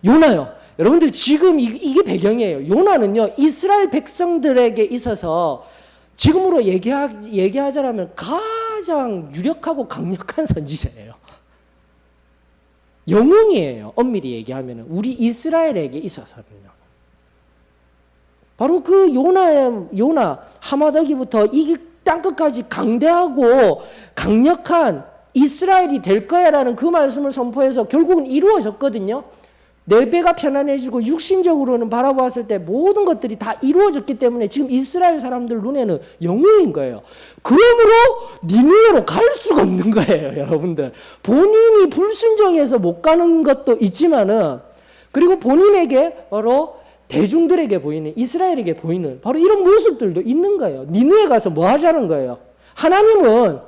요나요. 여러분들 지금 이게 배경이에요. 요나는요. 이스라엘 백성들에게 있어서 지금으로 얘기하자면 가장 유력하고 강력한 선지자예요. 영웅이에요. 엄밀히 얘기하면 우리 이스라엘에게 있어서는요. 바로 그 요나 하마더기부터 이 땅끝까지 강대하고 강력한 이스라엘이 될 거야라는 그 말씀을 선포해서 결국은 이루어졌거든요. 내 배가 편안해지고 육신적으로는 바라보았을 때 모든 것들이 다 이루어졌기 때문에 지금 이스라엘 사람들 눈에는 영웅인 거예요. 그러므로 니느웨로 갈 수가 없는 거예요, 여러분들. 본인이 불순종해서 못 가는 것도 있지만은 그리고 본인에게 바로 대중들에게 보이는 이스라엘에게 보이는 바로 이런 모습들도 있는 거예요. 니느웨 가서 뭐 하자는 거예요? 하나님은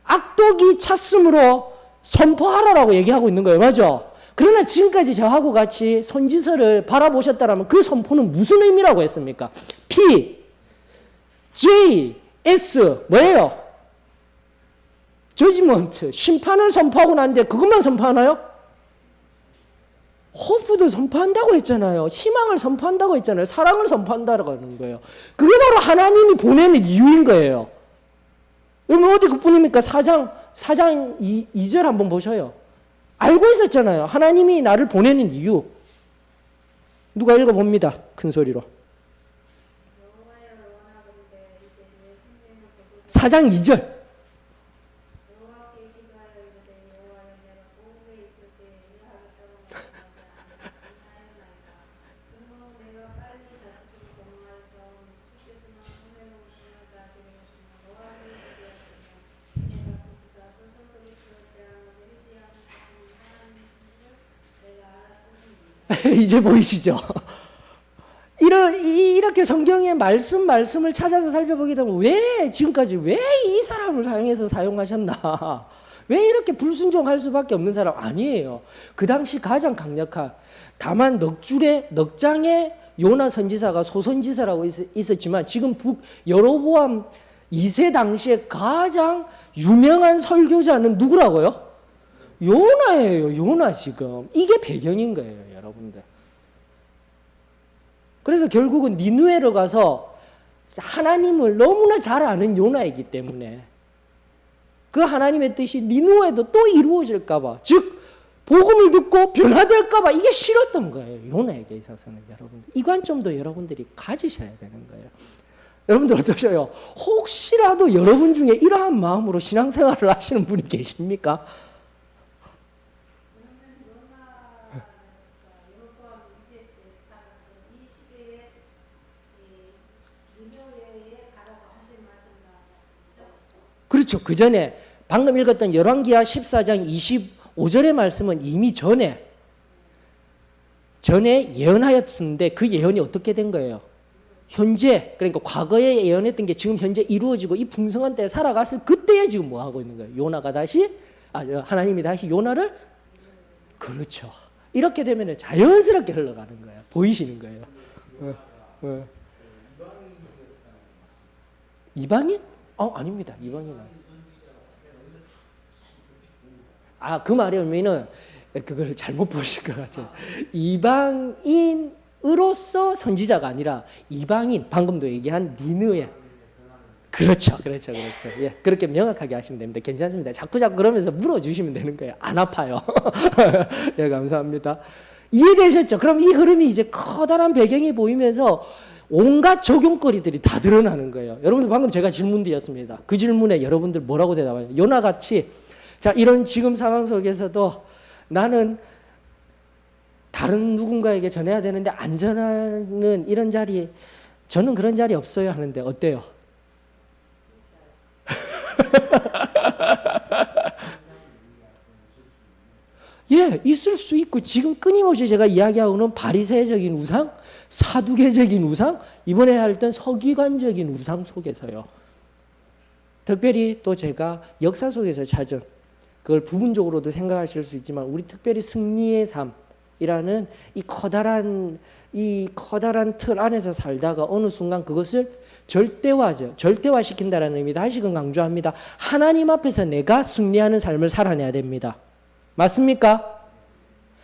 악독이 찼으므로 선포하라라고 얘기하고 있는 거예요. 맞죠? 그러나 지금까지 저하고 같이 선지서를 바라보셨다면 그 선포는 무슨 의미라고 했습니까? P, J, S 뭐예요? 저지먼트, 심판을 선포하고 난데 그것만 선포하나요? 호프도 선포한다고 했잖아요. 희망을 선포한다고 했잖아요. 사랑을 선포한다고 하는 거예요. 그게 바로 하나님이 보내는 이유인 거예요. 여러분 어디 그뿐입니까? 4장 2절 한번 보셔요. 알고 있었잖아요. 하나님이 나를 보내는 이유. 누가 읽어봅니다. 큰 소리로. 4장 2절. 이제 보이시죠? 이렇게 성경의 말씀을 찾아서 살펴보게 되면 왜 지금까지 왜 이 사람을 사용해서 사용하셨나? 왜 이렇게 불순종할 수밖에 없는 사람 아니에요. 그 당시 가장 강력한, 다만 넉 장의 요나 선지사가 소선지사라고 있었지만 지금 여로보암 2세 당시에 가장 유명한 설교자는 누구라고요? 요나예요. 요나. 지금 이게 배경인 거예요, 여러분들. 그래서 결국은 니느웨로 가서 하나님을 너무나 잘 아는 요나이기 때문에 그 하나님의 뜻이 니느웨도 또 이루어질까 봐, 즉 복음을 듣고 변화될까 봐 이게 싫었던 거예요. 요나에게 있어서는. 여러분들 이 관점도 여러분들이 가지셔야 되는 거예요. 여러분들 어떠셔요? 혹시라도 여러분 중에 이러한 마음으로 신앙생활을 하시는 분이 계십니까? 그렇죠. 그 전에 방금 읽었던 열왕기하 14장 25절의 말씀은 이미 전에 예언하였었는데 그 예언이 어떻게 된 거예요? 현재, 그러니까 과거에 예언했던 게 지금 현재 이루어지고 이 풍성한 때에 살아갔을 그때에 지금 뭐 하고 있는 거예요? 하나님이 다시 요나를, 그렇죠. 이렇게 되면 자연스럽게 흘러가는 거예요. 보이시는 거예요. 이방인? 아닙니다. 이방인은. 그 말이 의미는 그걸 잘못 보실 것 같아요. 이방인으로서 선지자가 아니라 이방인, 방금도 얘기한 니느웨. 그렇죠. 예, 그렇게 명확하게 하시면 됩니다. 괜찮습니다. 자꾸 그러면서 물어주시면 되는 거예요. 안 아파요. 예, 감사합니다. 이해되셨죠? 그럼 이 흐름이 이제 커다란 배경이 보이면서 온갖 적용거리들이 다 드러나는 거예요. 여러분들 방금 제가 질문 드렸습니다. 그 질문에 여러분들 뭐라고 대답해요? 요나같이 자, 이런 지금 상황 속에서도 나는 다른 누군가에게 전해야 되는데 안 전하는 이런 자리, 저는 그런 자리 없어요 하는데 어때요? 예, 있을 수 있고 지금 끊임없이 제가 이야기하고는 바리새적인 우상, 사두개적인 우상, 이번에 했던 서기관적인 우상 속에서요. 특별히 또 제가 역사 속에서 찾은, 그걸 부분적으로도 생각하실 수 있지만 우리 특별히 승리의 삶이라는 이 커다란 틀 안에서 살다가 어느 순간 그것을 절대화시킨다라는 의미, 다시금 강조합니다. 하나님 앞에서 내가 승리하는 삶을 살아내야 됩니다. 맞습니까?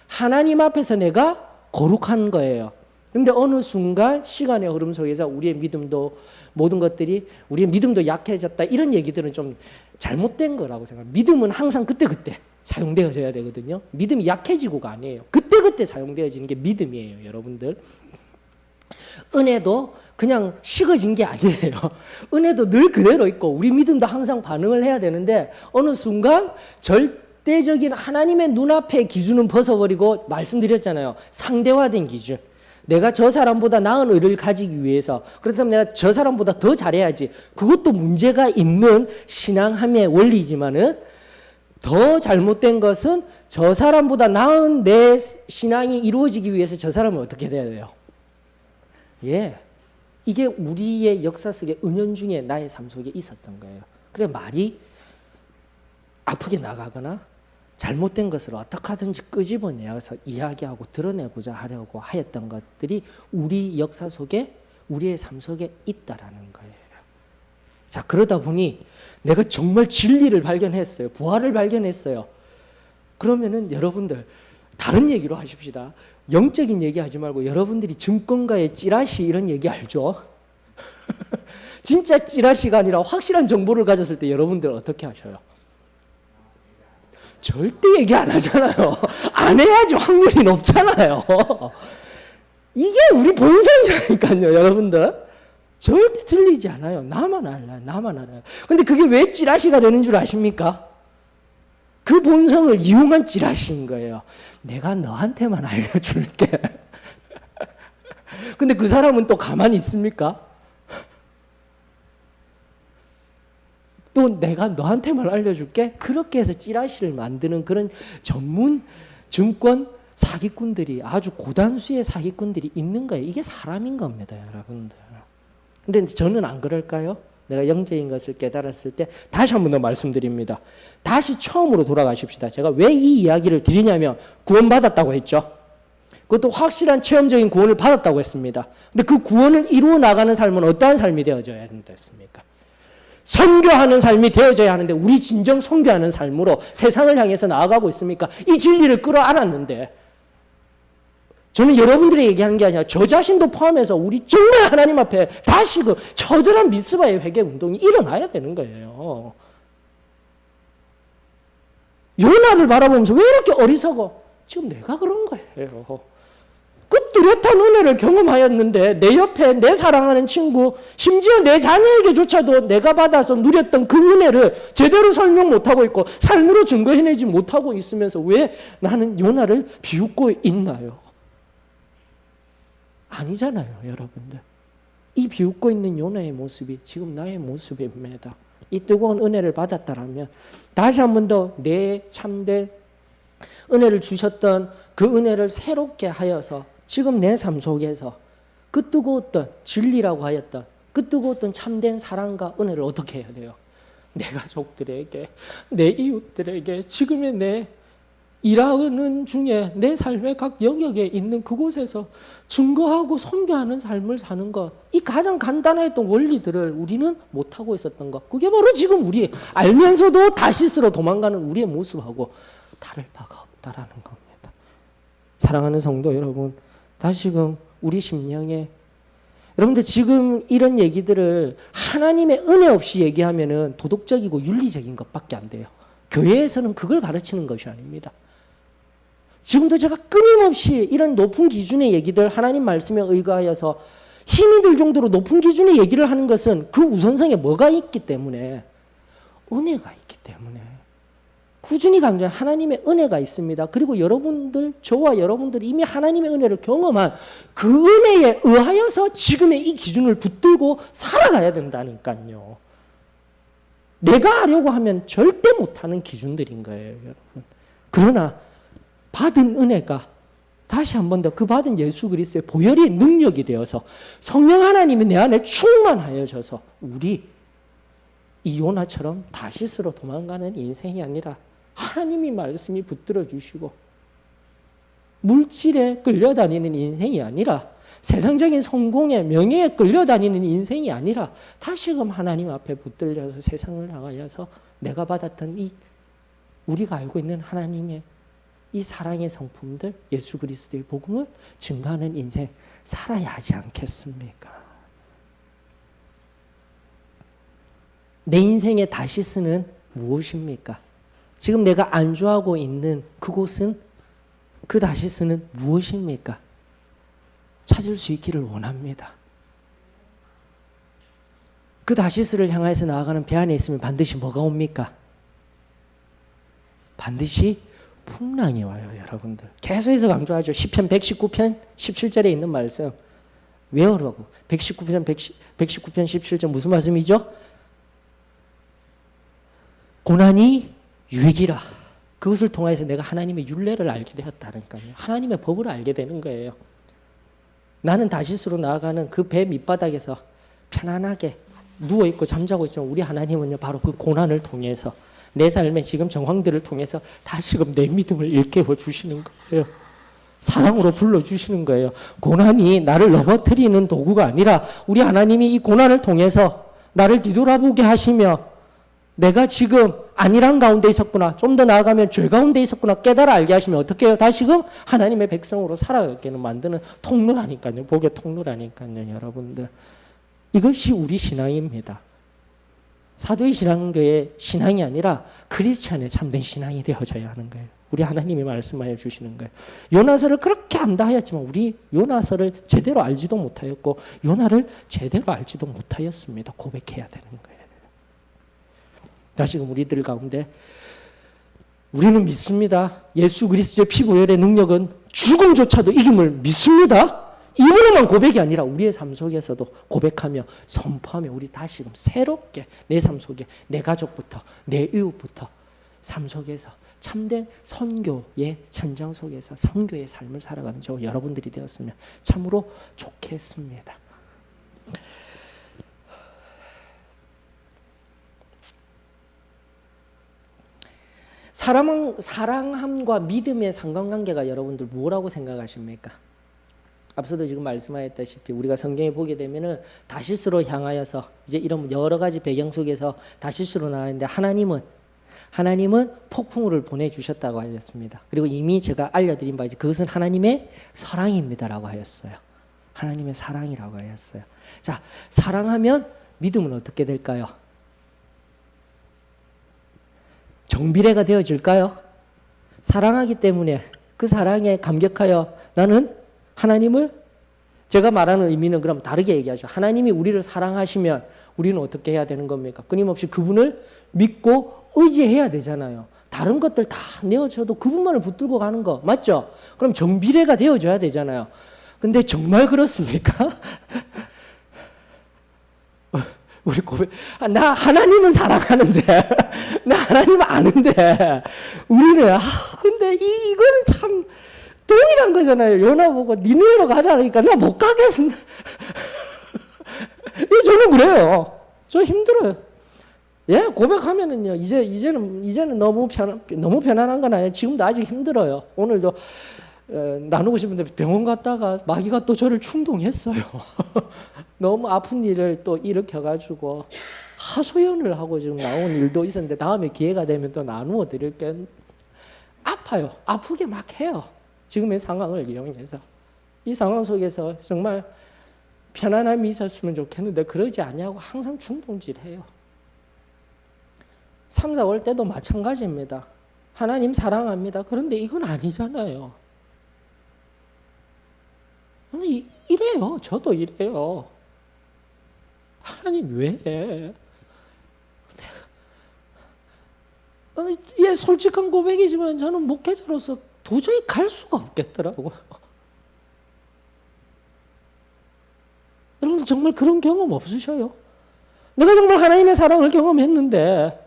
하나님 앞에서 내가 거룩한 거예요. 그런데 어느 순간 시간의 흐름 속에서 우리의 믿음도, 모든 것들이 우리의 믿음도 약해졌다, 이런 얘기들은 좀 잘못된 거라고 생각합니다. 믿음은 항상 그때그때 사용되어져야 되거든요. 믿음이 약해지고가 아니에요. 그때그때 사용되어지는 게 믿음이에요, 여러분들. 은혜도 그냥 식어진 게 아니에요. 은혜도 늘 그대로 있고 우리 믿음도 항상 반응을 해야 되는데 어느 순간 절대적인 하나님의 눈앞의 기준은 벗어버리고, 말씀드렸잖아요. 상대화된 기준. 내가 저 사람보다 나은 의를 가지기 위해서, 그렇다면 내가 저 사람보다 더 잘해야지. 그것도 문제가 있는 신앙함의 원리지만은 더 잘못된 것은 저 사람보다 나은 내 신앙이 이루어지기 위해서 저 사람은 어떻게 돼야 돼요? 예, 이게 우리의 역사 속의 은연 중에 나의 삶 속에 있었던 거예요. 그래 말이 아프게 나가거나 잘못된 것을 어떻게 하든지 끄집어내서 이야기하고 드러내고자 하려고 하였던 것들이 우리 역사 속에, 우리의 삶 속에 있다라는 거예요. 자, 그러다 보니 내가 정말 진리를 발견했어요. 부활을 발견했어요. 그러면은 여러분들 다른 얘기로 하십시다. 영적인 얘기 하지 말고 여러분들이 증권가의 찌라시 이런 얘기 알죠? 진짜 찌라시가 아니라 확실한 정보를 가졌을 때 여러분들 어떻게 하셔요? 절대 얘기 안 하잖아요. 안 해야지 확률이 높잖아요. 이게 우리 본성이라니까요, 여러분들. 절대 틀리지 않아요. 나만 알아요. 근데 그게 왜 찌라시가 되는 줄 아십니까? 그 본성을 이용한 찌라시인 거예요. 내가 너한테만 알려줄게. 근데 그 사람은 또 가만히 있습니까? 또 내가 너한테만 알려줄게. 그렇게 해서 찌라시를 만드는 그런 전문 증권 사기꾼들이, 아주 고단수의 사기꾼들이 있는 거예요. 이게 사람인 겁니다, 여러분들. 근데 저는 안 그럴까요? 내가 영재인 것을 깨달았을 때 다시 한 번 더 말씀드립니다. 다시 처음으로 돌아가십시다. 제가 왜 이 이야기를 드리냐면 구원받았다고 했죠. 그것도 확실한 체험적인 구원을 받았다고 했습니다. 근데 그 구원을 이루어 나가는 삶은 어떠한 삶이 되어져야 된다 했습니까? 선교하는 삶이 되어져야 하는데 우리 진정 선교하는 삶으로 세상을 향해서 나아가고 있습니까? 이 진리를 끌어안았는데 저는 여러분들이 얘기하는 게 아니라 저 자신도 포함해서 우리 정말 하나님 앞에 다시 그 처절한 미스바의 회개 운동이 일어나야 되는 거예요. 요나를 바라보면서 왜 이렇게 어리석어? 지금 내가 그런 거예요. 그 뚜렷한 은혜를 경험하였는데 내 옆에 내 사랑하는 친구, 심지어 내 자녀에게조차도 내가 받아서 누렸던 그 은혜를 제대로 설명 못하고 있고 삶으로 증거해내지 못하고 있으면서 왜 나는 요나를 비웃고 있나요? 아니잖아요, 여러분들. 이 비웃고 있는 요나의 모습이 지금 나의 모습입니다. 이 뜨거운 은혜를 받았다라면 다시 한 번 더 내 참된 은혜를 주셨던 그 은혜를 새롭게 하여서 지금 내 삶 속에서 그 뜨거웠던 진리라고 하였던 그 뜨거웠던 참된 사랑과 은혜를 어떻게 해야 돼요? 내 가족들에게, 내 이웃들에게, 지금의 내 일하는 중에 내 삶의 각 영역에 있는 그곳에서 증거하고 선교하는 삶을 사는 것, 이 가장 간단했던 원리들을 우리는 못하고 있었던 것, 그게 바로 지금 우리 알면서도 다시스로 도망가는 우리의 모습하고 다를 바가 없다라는 겁니다. 사랑하는 성도 여러분, 다시금 우리 심령에, 여러분들 지금 이런 얘기들을 하나님의 은혜 없이 얘기하면은 도덕적이고 윤리적인 것밖에 안 돼요. 교회에서는 그걸 가르치는 것이 아닙니다. 지금도 제가 끊임없이 이런 높은 기준의 얘기들, 하나님 말씀에 의거하여서 힘이 들 정도로 높은 기준의 얘기를 하는 것은 그 우선성에 뭐가 있기 때문에? 은혜가 있기 때문에. 꾸준히 강조한 하나님의 은혜가 있습니다. 그리고 여러분들, 저와 여러분들이 이미 하나님의 은혜를 경험한 그 은혜에 의하여서 지금의 이 기준을 붙들고 살아가야 된다니까요. 내가 하려고 하면 절대 못하는 기준들인 거예요, 여러분. 그러나 받은 은혜가 다시 한 번 더 그 받은 예수 그리스도의 보혈의 능력이 되어서 성령 하나님이 내 안에 충만하여져서 우리 이 요나처럼 다시스로 도망가는 인생이 아니라 하나님이 말씀이 붙들어 주시고 물질에 끌려다니는 인생이 아니라 세상적인 성공에 명예에 끌려다니는 인생이 아니라 다시금 하나님 앞에 붙들려서 세상을 향하여서 내가 받았던 이 우리가 알고 있는 하나님의 이 사랑의 성품들, 예수 그리스도의 복음을 증거하는 인생 살아야 하지 않겠습니까? 내 인생의 다시스는 무엇입니까? 지금 내가 안주하고 있는 그곳은, 그 다시스는 무엇입니까? 찾을 수 있기를 원합니다. 그 다시스를 향해서 나아가는 배 안에 있으면 반드시 뭐가 옵니까? 반드시 풍랑이 와요, 여러분들. 계속해서 강조하죠. 시편 119편 17절에 있는 말씀 외우라고. 119편 17절 무슨 말씀이죠? 고난이 유익이라. 그것을 통해서 내가 하나님의 율례를 알게 되었다니까요. 하나님의 법을 알게 되는 거예요. 나는 다시스로 나아가는 그 배 밑바닥에서 편안하게 누워있고 잠자고 있지만 우리 하나님은요, 바로 그 고난을 통해서 내 삶의 지금 정황들을 통해서 다시금 내 믿음을 일깨워 주시는 거예요. 사랑으로 불러주시는 거예요. 고난이 나를 넘어뜨리는 도구가 아니라 우리 하나님이 이 고난을 통해서 나를 뒤돌아보게 하시며 내가 지금 안일한 가운데 있었구나, 좀 더 나아가면 죄 가운데 있었구나 깨달아 알게 하시면 어떻게 해요? 다시금 하나님의 백성으로 살아가게는 만드는 통로라니까요. 복의 통로라니까요, 여러분들. 이것이 우리 신앙입니다. 사도의 신앙교의 신앙이 아니라 크리스찬의 참된 신앙이 되어져야 하는 거예요. 우리 하나님이 말씀하여 주시는 거예요. 요나서를 그렇게 안다 하였지만 우리 요나서를 제대로 알지도 못하였고 요나를 제대로 알지도 못하였습니다. 고백해야 되는 거예요. 다시금 우리들 가운데 우리는 믿습니다. 예수 그리스도의 피보혈의 능력은 죽음조차도 이김을 믿습니다. 입으로만 고백이 아니라 우리의 삶 속에서도 고백하며 선포하며 우리 다시금 새롭게 내 삶 속에 내 가족부터 내 이웃부터 삶 속에서 참된 선교의 현장 속에서 선교의 삶을 살아가는 저 여러분들이 되었으면 참으로 좋겠습니다. 사랑함과 믿음의 상관관계가 여러분들 뭐라고 생각하십니까? 앞서도 지금 말씀하였다시피 우리가 성경에 보게 되면은 다시스로 향하여서 이제 이런 여러 가지 배경 속에서 다시스로 나왔는데 하나님은 폭풍우를 보내주셨다고 하였습니다. 그리고 이미 제가 알려드린 바이지 그것은 하나님의 사랑입니다라고 하였어요. 하나님의 사랑이라고 하였어요. 자, 사랑하면 믿음은 어떻게 될까요? 정비례가 되어질까요? 사랑하기 때문에 그 사랑에 감격하여 나는 하나님을, 제가 말하는 의미는 그럼 다르게 얘기하죠. 하나님이 우리를 사랑하시면 우리는 어떻게 해야 되는 겁니까? 끊임없이 그분을 믿고 의지해야 되잖아요. 다른 것들 다 내어줘도 그분만을 붙들고 가는 거 맞죠? 그럼 정비례가 되어줘야 되잖아요. 근데 정말 그렇습니까? 우리 나 하나님은 사랑하는데 나 하나님 아는데 우리는 근데 이거는 참 동일한 거잖아요. 요나 보고 니네로 가자니까 나 못 가겠네. 저는 그래요. 저 힘들어요. 예, 고백하면은요. 이제는 너무 편안한 건 아니에요. 지금도 아직 힘들어요. 오늘도 나누고 싶은데 병원 갔다가 마귀가 또 저를 충동했어요. 너무 아픈 일을 또 일으켜가지고 하소연을 하고 지금 나온 일도 있었는데 다음에 기회가 되면 또 나누어 드릴게요. 아파요. 아프게 막 해요. 지금의 상황을 이용해서. 이 상황 속에서 정말 편안함이 있었으면 좋겠는데 그러지 아니하고 항상 충동질해요. 3, 4월 때도 마찬가지입니다. 하나님 사랑합니다. 그런데 이건 아니잖아요. 아니 이래요. 저도 이래요. 하나님 왜? 아니, 예, 솔직한 고백이지만 저는 목회자로서 도저히 갈 수가 없겠더라고요. 여러분 정말 그런 경험 없으셔요? 내가 정말 하나님의 사랑을 경험했는데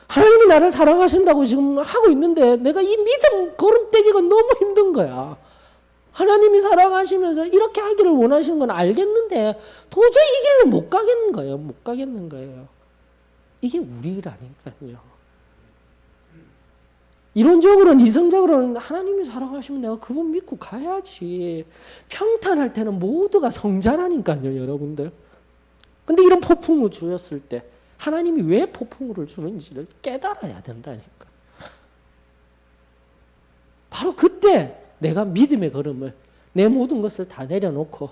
하나님이 나를 사랑하신다고 지금 하고 있는데 내가 이 믿음 걸음떼기가 너무 힘든 거야. 하나님이 사랑하시면서 이렇게 하기를 원하시는 건 알겠는데 도저히 이 길로 못 가겠는 거예요. 못 가겠는 거예요. 이게 우리라니까요. 이론적으로는 이성적으로는 하나님이 사랑하시면 내가 그분 믿고 가야지. 평탄할 때는 모두가 성자라니까요, 여러분들. 근데 이런 폭풍우 주었을 때 하나님이 왜 폭풍우를 주는지를 깨달아야 된다니까. 바로 그때 내가 믿음의 걸음을 내 모든 것을 다 내려놓고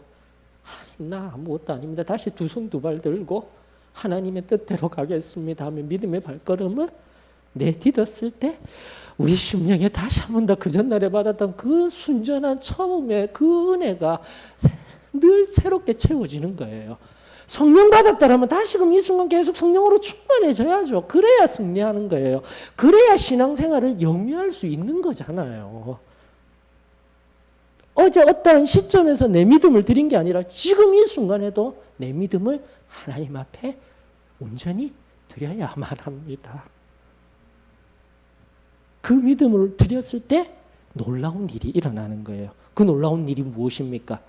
하나님 나 아무것도 아닙니다. 다시 두 손 두 발 들고 하나님의 뜻대로 가겠습니다 하면 믿음의 발걸음을 내딛었을 때 우리 심령에 다시 한 번 더 그 전날에 받았던 그 순전한 처음의 그 은혜가 늘 새롭게 채워지는 거예요. 성령 받았다라면 다시금 이 순간 계속 성령으로 충만해져야죠. 그래야 승리하는 거예요. 그래야 신앙생활을 영위할 수 있는 거잖아요. 어제 어떠한 시점에서 내 믿음을 드린 게 아니라 지금 이 순간에도 내 믿음을 하나님 앞에 온전히 드려야만 합니다. 그 믿음을 드렸을 때 놀라운 일이 일어나는 거예요. 그 놀라운 일이 무엇입니까?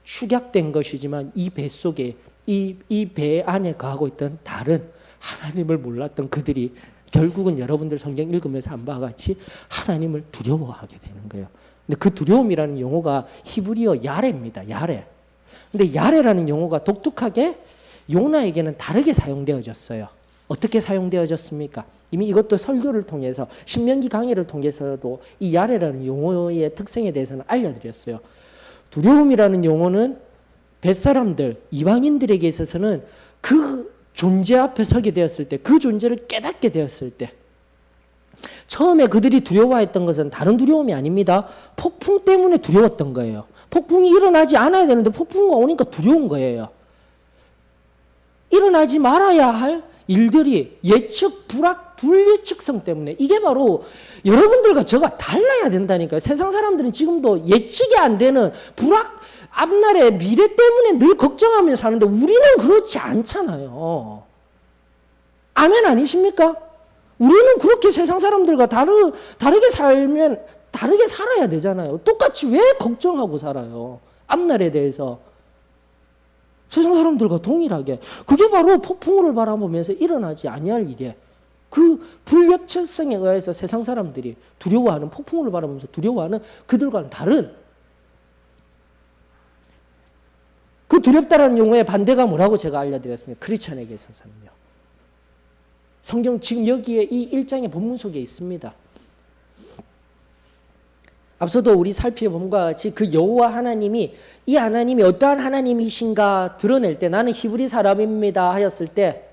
축약된 것이지만 이 배 속에 이 배 안에 거하고 있던 다른 하나님을 몰랐던 그들이 결국은 여러분들 성경 읽으면서 한 바와 같이 하나님을 두려워하게 되는 거예요. 근데 그 두려움이라는 용어가 히브리어 야레입니다. 야레. 근데 야레라는 용어가 독특하게 요나에게는 다르게 사용되어졌어요. 어떻게 사용되어졌습니까? 이미 이것도 설교를 통해서 신명기 강의를 통해서도 이 야레라는 용어의 특성에 대해서는 알려드렸어요. 두려움이라는 용어는 뱃사람들, 이방인들에게 있어서는 그 존재 앞에 서게 되었을 때, 그 존재를 깨닫게 되었을 때 처음에 그들이 두려워했던 것은 다른 두려움이 아닙니다. 폭풍 때문에 두려웠던 거예요. 폭풍이 일어나지 않아야 되는데 폭풍이 오니까 두려운 거예요. 일어나지 말아야 할 일들이 예측, 불예측성 때문에 이게 바로 여러분들과 저가 달라야 된다니까요. 세상 사람들은 지금도 예측이 안 되는 앞날의 미래 때문에 늘 걱정하면서 사는데 우리는 그렇지 않잖아요. 아멘 아니십니까? 우리는 그렇게 세상 사람들과 다르게 살면 다르게 살아야 되잖아요. 똑같이 왜 걱정하고 살아요? 앞날에 대해서. 세상 사람들과 동일하게. 그게 바로 폭풍우를 바라보면서 일어나지 아니할 일이에요. 그 불협철성에 의해서 세상 사람들이 두려워하는, 폭풍우를 바라보면서 두려워하는 그들과는 다른, 그 두렵다라는 용어의 반대가 뭐라고 제가 알려드렸습니다. 크리스천에게 있어서는요. 성경 지금 여기에 이 1장의 본문 속에 있습니다. 앞서도 우리 살펴본 것과 같이 그 여호와 하나님이, 이 하나님이 어떠한 하나님이신가 드러낼 때, 나는 히브리 사람입니다 하였을 때,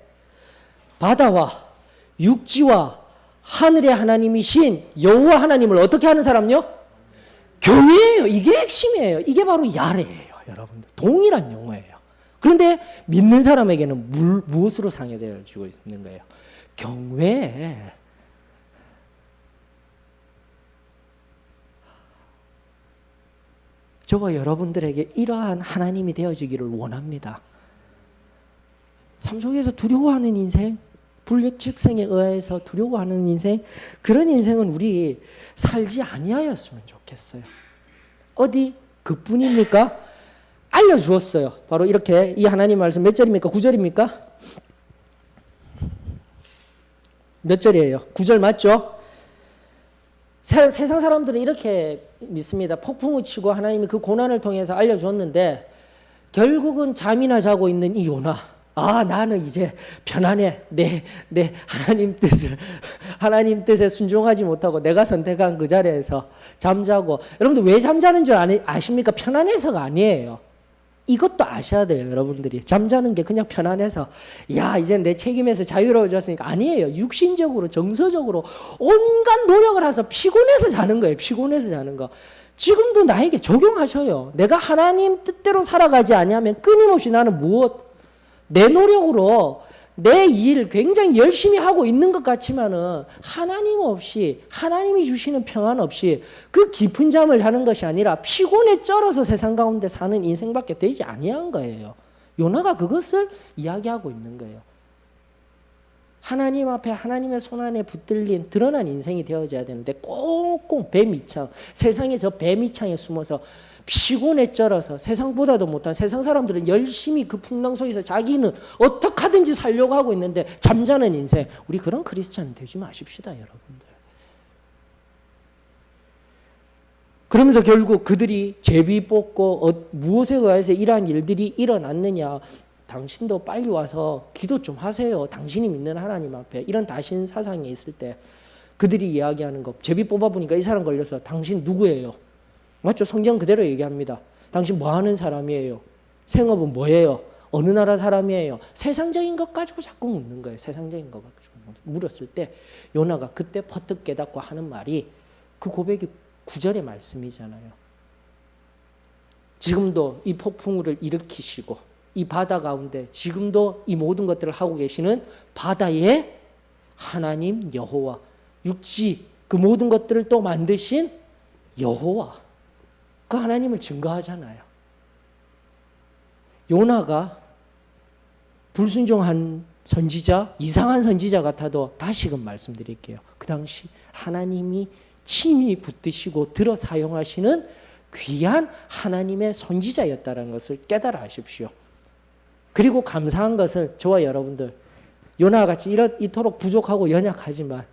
바다와 육지와 하늘의 하나님이신 여호와 하나님을 어떻게 하는 사람요? 경외해요. 이게 핵심이에요. 이게 바로 야레예요, 여러분들. 동일한 용어예요. 그런데 믿는 사람에게는 무엇으로 상해되어지고 있는 거예요? 경외. 저와 여러분들에게 이러한 하나님이 되어지기를 원합니다. 삶 속에서 두려워하는 인생, 불규칙성에 의해서 두려워하는 인생, 그런 인생은 우리 살지 아니하였으면 좋겠어요. 어디 그뿐입니까? 알려주었어요. 바로 이렇게 이 하나님 말씀 몇 절입니까? 9절입니까? 몇 절이에요? 9절 맞죠? 세상 사람들은 이렇게 믿습니다. 폭풍우 치고 하나님이 그 고난을 통해서 알려줬는데 결국은 잠이나 자고 있는 이 요나, 나는 이제 편안해. 내 하나님 뜻에 순종하지 못하고 내가 선택한 그 자리에서 잠자고. 여러분들 왜 잠자는 줄 아십니까? 편안해서가 아니에요. 이것도 아셔야 돼요, 여러분들이. 잠자는 게 그냥 편안해서, 이제 내 책임에서 자유로워졌으니까. 아니에요. 육신적으로, 정서적으로 온갖 노력을 해서 피곤해서 자는 거예요. 피곤해서 자는 거. 지금도 나에게 적용하셔요. 내가 하나님 뜻대로 살아가지 아니하면 끊임없이 나는 내 노력으로 내 일 굉장히 열심히 하고 있는 것 같지만은 하나님 없이, 하나님이 주시는 평안 없이 그 깊은 잠을 자는 것이 아니라 피곤에 쩔어서 세상 가운데 사는 인생밖에 되지 아니한 거예요. 요나가 그것을 이야기하고 있는 거예요. 하나님 앞에, 하나님의 손안에 붙들린 드러난 인생이 되어져야 되는데 꽁꽁 뱀이창, 세상의 저 뱀이창에 숨어서 피곤에 쩔어서, 세상보다도 못한, 세상 사람들은 열심히 그 풍랑 속에서 자기는 어떻게 하든지 살려고 하고 있는데 잠자는 인생. 우리 그런 크리스찬 되지 마십시다, 여러분들. 그러면서 결국 그들이 제비 뽑고 무엇에 의해서 이러한 일들이 일어났느냐. 당신도 빨리 와서 기도 좀 하세요. 당신이 믿는 하나님 앞에. 이런 다신 사상이 있을 때 그들이 이야기하는 거, 제비 뽑아보니까 이 사람 걸려서 당신 누구예요? 맞죠? 성경 그대로 얘기합니다. 당신 뭐 하는 사람이에요? 생업은 뭐예요? 어느 나라 사람이에요? 세상적인 것 가지고 자꾸 묻는 거예요. 세상적인 것 가지고 물었을 때 요나가 그때 퍼뜩 깨닫고 하는 말이, 그 고백이 9절의 말씀이잖아요. 지금도 이 폭풍우를 일으키시고 이 바다 가운데 지금도 이 모든 것들을 하고 계시는 바다의 하나님 여호와, 육지 그 모든 것들을 또 만드신 여호와, 그 하나님을 증거하잖아요. 요나가 불순종한 선지자, 이상한 선지자 같아도 다시금 말씀드릴게요. 그 당시 하나님이 침이 붙드시고 들어 사용하시는 귀한 하나님의 선지자였다는 것을 깨달아 하십시오. 그리고 감사한 것은 저와 여러분들, 요나와 같이 이토록 부족하고 연약하지만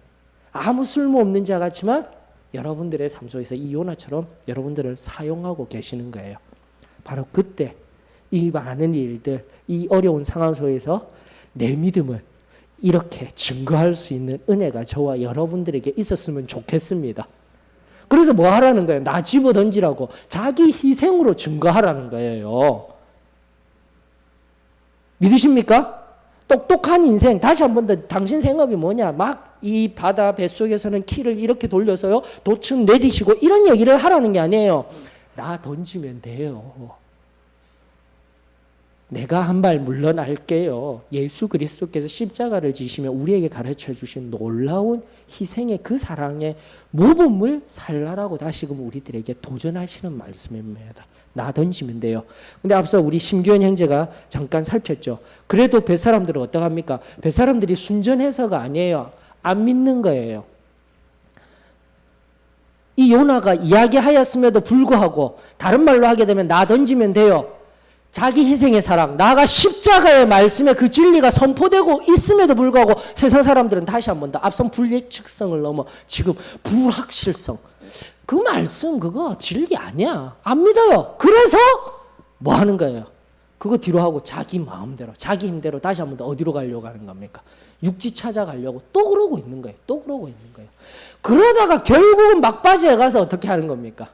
아무 쓸모없는 자 같지만 여러분들의 삶 속에서 이 요나처럼 여러분들을 사용하고 계시는 거예요. 바로 그때 이 많은 일들, 이 어려운 상황 속에서 내 믿음을 이렇게 증거할 수 있는 은혜가 저와 여러분들에게 있었으면 좋겠습니다. 그래서 뭐 하라는 거예요? 나 집어 던지라고. 자기 희생으로 증거하라는 거예요. 믿으십니까? 똑똑한 인생. 다시 한 번 더, 당신 생업이 뭐냐? 막 이 바다 뱃속에서는 키를 이렇게 돌려서요, 도층 내리시고 이런 얘기를 하라는 게 아니에요. 나 던지면 돼요. 내가 한 발 물러날게요. 예수 그리스도께서 십자가를 지시며 우리에게 가르쳐 주신 놀라운 희생의 그 사랑의 모범을 살라라고 다시금 우리들에게 도전하시는 말씀입니다. 나 던지면 돼요. 근데 앞서 우리 심규현 형제가 잠깐 살폈죠. 그래도 뱃사람들은 어떡합니까? 뱃사람들이 순전해서가 아니에요. 안 믿는 거예요. 이 요나가 이야기하였음에도 불구하고 다른 말로 하게 되면 나 던지면 돼요. 자기 희생의 사랑, 나아가 십자가의 말씀에 그 진리가 선포되고 있음에도 불구하고 세상 사람들은 다시 한 번 더 앞선 불예측성을 넘어 지금 불확실성, 그 말씀 그거 진리 아니야. 안 믿어요. 그래서 뭐 하는 거예요? 그거 뒤로 하고 자기 마음대로, 자기 힘대로 다시 한 번 더 어디로 가려고 하는 겁니까? 육지 찾아가려고 또 그러고 있는 거예요. 또 그러고 있는 거예요. 그러다가 결국은 막바지에 가서 어떻게 하는 겁니까?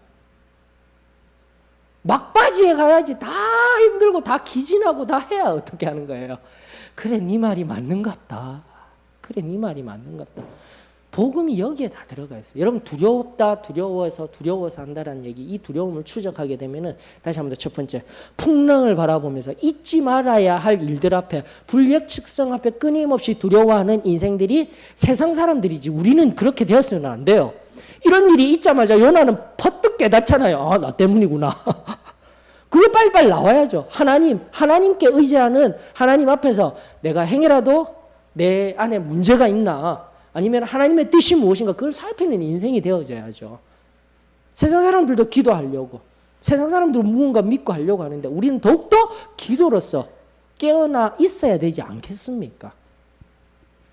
막바지에 가야지 다 힘들고 다 기진하고 다 해야 어떻게 하는 거예요? 그래 네 말이 맞는갑다. 그래 네 말이 맞는갑다. 복음이 여기에 다 들어가 있어요. 여러분 두렵다, 두려워서 한다라는 얘기, 이 두려움을 추적하게 되면은 다시 한번 더 첫 번째, 풍랑을 바라보면서 잊지 말아야 할 일들 앞에, 불예측성 앞에 끊임없이 두려워하는 인생들이 세상 사람들이지 우리는 그렇게 되었으면 안 돼요. 이런 일이 있자마자 요나는 퍼뜩 깨닫잖아요. 아, 나 때문이구나. 그게 빨리빨리 나와야죠. 하나님께 의지하는 하나님 앞에서 내가 행해라도 내 안에 문제가 있나, 아니면 하나님의 뜻이 무엇인가 그걸 살피는 인생이 되어져야죠. 세상 사람들도 기도하려고, 세상 사람들은 무언가 믿고 하려고 하는데 우리는 더욱더 기도로서 깨어나 있어야 되지 않겠습니까?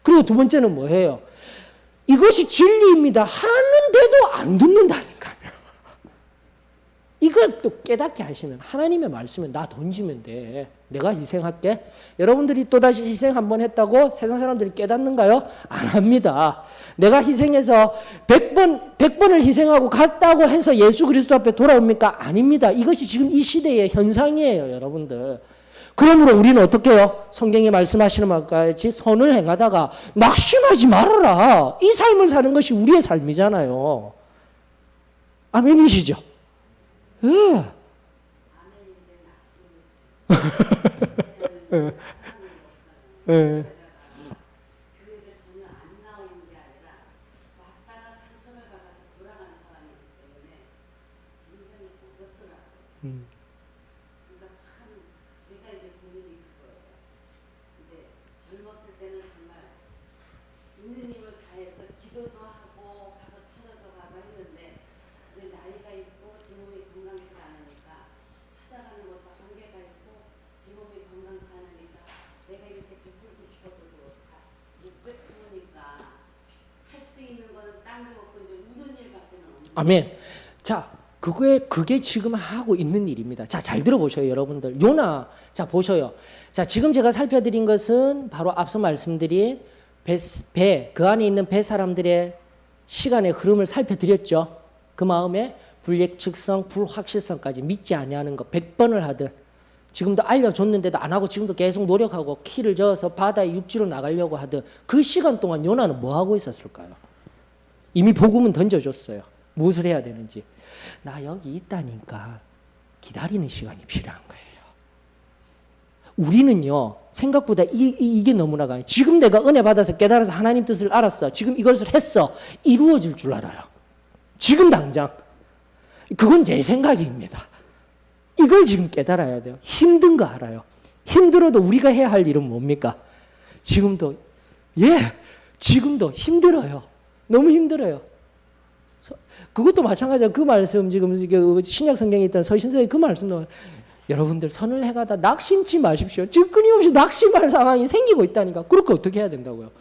그리고 두 번째는 뭐예요? 이것이 진리입니다 하는데도 안 듣는다니까요. 이걸 또 깨닫게 하시는 하나님의 말씀은 나 던지면 돼. 내가 희생할게. 여러분들이 또다시 희생 한번 했다고 세상 사람들이 깨닫는가요? 안 합니다. 내가 희생해서 100번을 희생하고 갔다고 해서 예수 그리스도 앞에 돌아옵니까? 아닙니다. 이것이 지금 이 시대의 현상이에요, 여러분들. 그러므로 우리는 어떻게 해요? 성경이 말씀하시는 말까지 선을 행하다가 낙심하지 말아라. 이 삶을 사는 것이 우리의 삶이잖아요. 아멘이시죠? 예. 예. 아멘. 자, 그게 지금 하고 있는 일입니다. 자, 잘 들어보셔요, 여러분들. 요나, 자, 보셔요. 자, 지금 제가 살펴드린 것은 바로 앞서 말씀드린 그 안에 있는 배 사람들의 시간의 흐름을 살펴드렸죠. 그 마음에 불예측성, 불확실성까지 믿지 아니하는 것 100번을 하든 지금도 알려줬는데도 안 하고 지금도 계속 노력하고 키를 저어서 바다의 육지로 나가려고 하든 그 시간 동안 요나는 뭐 하고 있었을까요? 이미 복음은 던져줬어요. 무엇을 해야 되는지. 나 여기 있다니까 기다리는 시간이 필요한 거예요. 우리는요, 생각보다 이게 너무나 강해요. 지금 내가 은혜 받아서 깨달아서 하나님 뜻을 알았어. 지금 이것을 했어. 이루어질 줄 알아요. 지금 당장. 그건 제 생각입니다. 이걸 지금 깨달아야 돼요. 힘든 거 알아요. 힘들어도 우리가 해야 할 일은 뭡니까? 지금도 힘들어요. 너무 힘들어요. 그것도 마찬가지야. 그 말씀 지금 신약 성경에 있던 서신서의 그 말씀도 여러분들 선을 행하다 낙심치 마십시오. 지금 끊임없이 낙심할 상황이 생기고 있다니까. 그렇게 어떻게 해야 된다고요?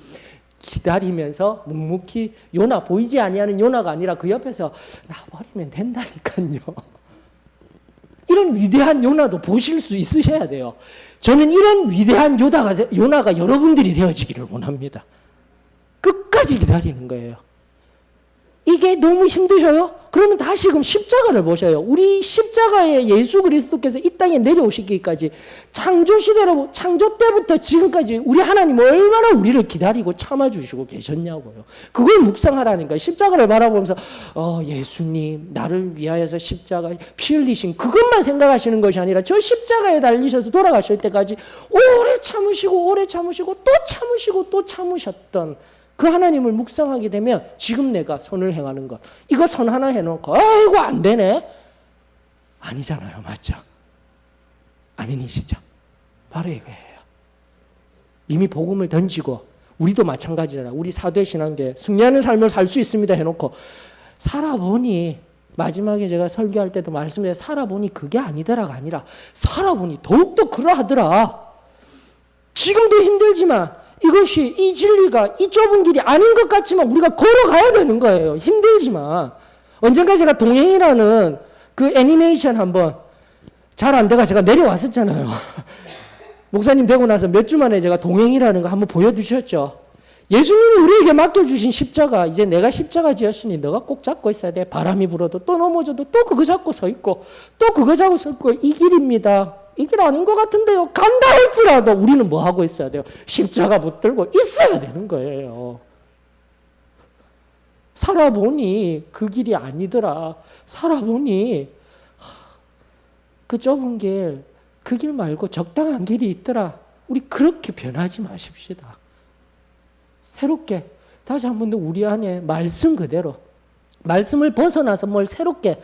기다리면서 묵묵히 요나 보이지 아니하는 요나가 아니라 그 옆에서 놔버리면 된다니까요. 이런 위대한 요나도 보실 수 있으셔야 돼요. 저는 이런 위대한 요나가 여러분들이 되어지기를 원합니다. 끝까지 기다리는 거예요. 이게 너무 힘드셔요? 그러면 다시금 십자가를 보셔요. 우리 십자가에 예수 그리스도께서 이 땅에 내려오시기까지 창조 때부터 지금까지 우리 하나님 얼마나 우리를 기다리고 참아주시고 계셨냐고요. 그걸 묵상하라니까. 십자가를 바라보면서 예수님 나를 위하여서 십자가에 피 흘리신 그것만 생각하시는 것이 아니라 저 십자가에 달리셔서 돌아가실 때까지 오래 참으시고 또 참으셨던 그 하나님을 묵상하게 되면 지금 내가 선을 행하는 것, 이거 선 하나 해놓고 아이고 안 되네, 아니잖아요. 맞죠? 아멘이시죠? 바로 이거예요. 이미 복음을 던지고 우리도 마찬가지잖아. 우리 사도의 신앙교회 승리하는 삶을 살 수 있습니다 해놓고 살아보니 마지막에 제가 설교할 때도 말씀드려 살아보니 그게 아니더라가 아니라 살아보니 더욱더 그러하더라. 지금도 힘들지만 이것이 이 진리가 이 좁은 길이 아닌 것 같지만 우리가 걸어가야 되는 거예요. 힘들지만 언젠가 제가 동행이라는 그 애니메이션 한번 잘 안 돼가 제가 내려왔었잖아요. 목사님 되고 나서 몇 주 만에 제가 동행이라는 거 한번 보여주셨죠. 예수님이 우리에게 맡겨주신 십자가 이제 내가 십자가 지었으니 너가 꼭 잡고 있어야 돼. 바람이 불어도 또 넘어져도 또 그거 잡고 서 있고 또 그거 잡고 서 있고 이 길입니다. 이 길 아닌 것 같은데요. 간다 할지라도 우리는 뭐 하고 있어야 돼요? 십자가 붙들고 있어야 되는 거예요. 살아보니 그 길이 아니더라. 살아보니 그 좁은 길, 그 길 말고 적당한 길이 있더라. 우리 그렇게 변하지 마십시다. 새롭게 다시 한 번 더 우리 안에 말씀 그대로 말씀을 벗어나서 뭘 새롭게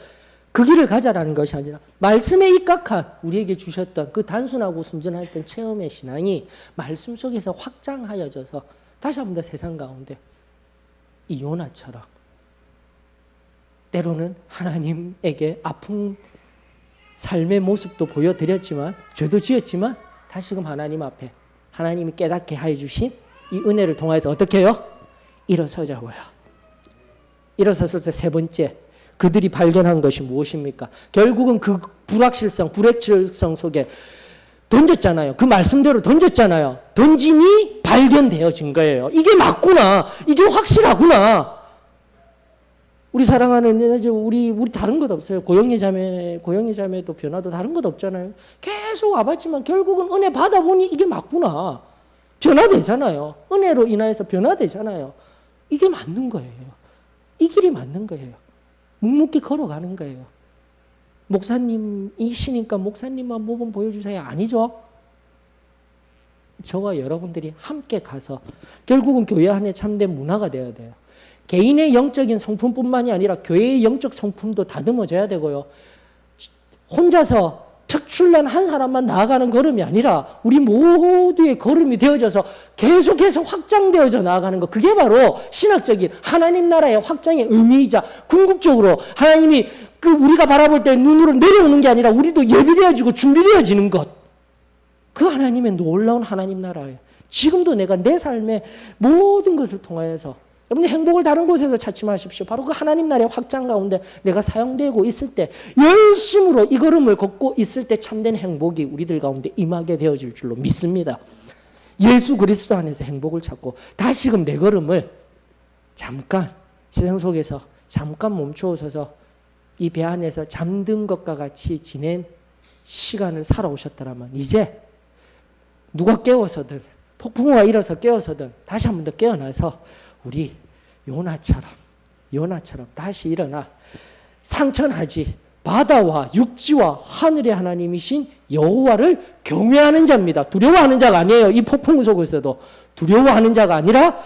그 길을 가자라는 것이 아니라 말씀에 입각한 우리에게 주셨던 그 단순하고 순전했던 체험의 신앙이 말씀 속에서 확장하여져서 다시 한 번 더 세상 가운데 이 요나처럼 때로는 하나님에게 아픈 삶의 모습도 보여드렸지만 죄도 지었지만 다시금 하나님 앞에 하나님이 깨닫게 하여 주신 이 은혜를 통해서 어떻게 해요? 일어서자고요. 일어서서 세 번째 그들이 발견한 것이 무엇입니까? 결국은 그 불확실성 속에 던졌잖아요. 그 말씀대로 던졌잖아요. 던짐이 발견되어진 거예요. 이게 맞구나. 이게 확실하구나. 우리 사랑하는 우리 다른 것 없어요. 고영희 자매도 변화도 다른 것 없잖아요. 계속 와봤지만 결국은 은혜 받아보니 이게 맞구나. 변화되잖아요. 은혜로 인하여서 변화되잖아요. 이게 맞는 거예요. 이 길이 맞는 거예요. 묵묵히 걸어가는 거예요. 목사님이시니까 목사님만 모범 보여주세요. 아니죠. 저와 여러분들이 함께 가서 결국은 교회 안에 참된 문화가 되어야 돼요. 개인의 영적인 성품뿐만이 아니라 교회의 영적 성품도 다듬어져야 되고요. 혼자서 특출난 한 사람만 나아가는 걸음이 아니라 우리 모두의 걸음이 되어져서 계속해서 확장되어져 나아가는 것. 그게 바로 신학적인 하나님 나라의 확장의 의미이자 궁극적으로 하나님이 우리가 바라볼 때 눈으로 내려오는 게 아니라 우리도 예비되어지고 준비되어지는 것. 그 하나님의 놀라운 하나님 나라예요. 지금도 내가 내 삶의 모든 것을 통하여서 여러분 행복을 다른 곳에서 찾지 마십시오. 바로 그 하나님 나라의 확장 가운데 내가 사용되고 있을 때 열심으로 이 걸음을 걷고 있을 때 참된 행복이 우리들 가운데 임하게 되어질 줄로 믿습니다. 예수 그리스도 안에서 행복을 찾고 다시금 내 걸음을 잠깐 세상 속에서 잠깐 멈추어서서 이 배 안에서 잠든 것과 같이 지낸 시간을 살아오셨더라면 이제 누가 깨워서든 폭풍우가 일어서 깨워서든 다시 한 번 더 깨어나서 우리 요나처럼 다시 일어나 상천하지 바다와 육지와 하늘의 하나님이신 여호와를 경외하는 자입니다. 두려워하는 자가 아니에요. 이 폭풍 속에서도 두려워하는 자가 아니라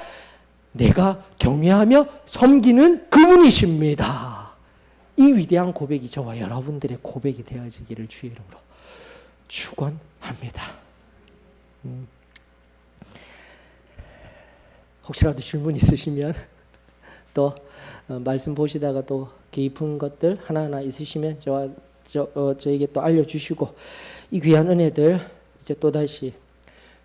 내가 경외하며 섬기는 그분이십니다. 이 위대한 고백이 저와 여러분들의 고백이 되어지기를 주의 이름으로 축원합니다. 혹시라도 질문 있으시면 또 말씀 보시다가 또 깊은 것들 하나하나 있으시면 저에게 또 알려주시고 이 귀한 은혜들 이제 또다시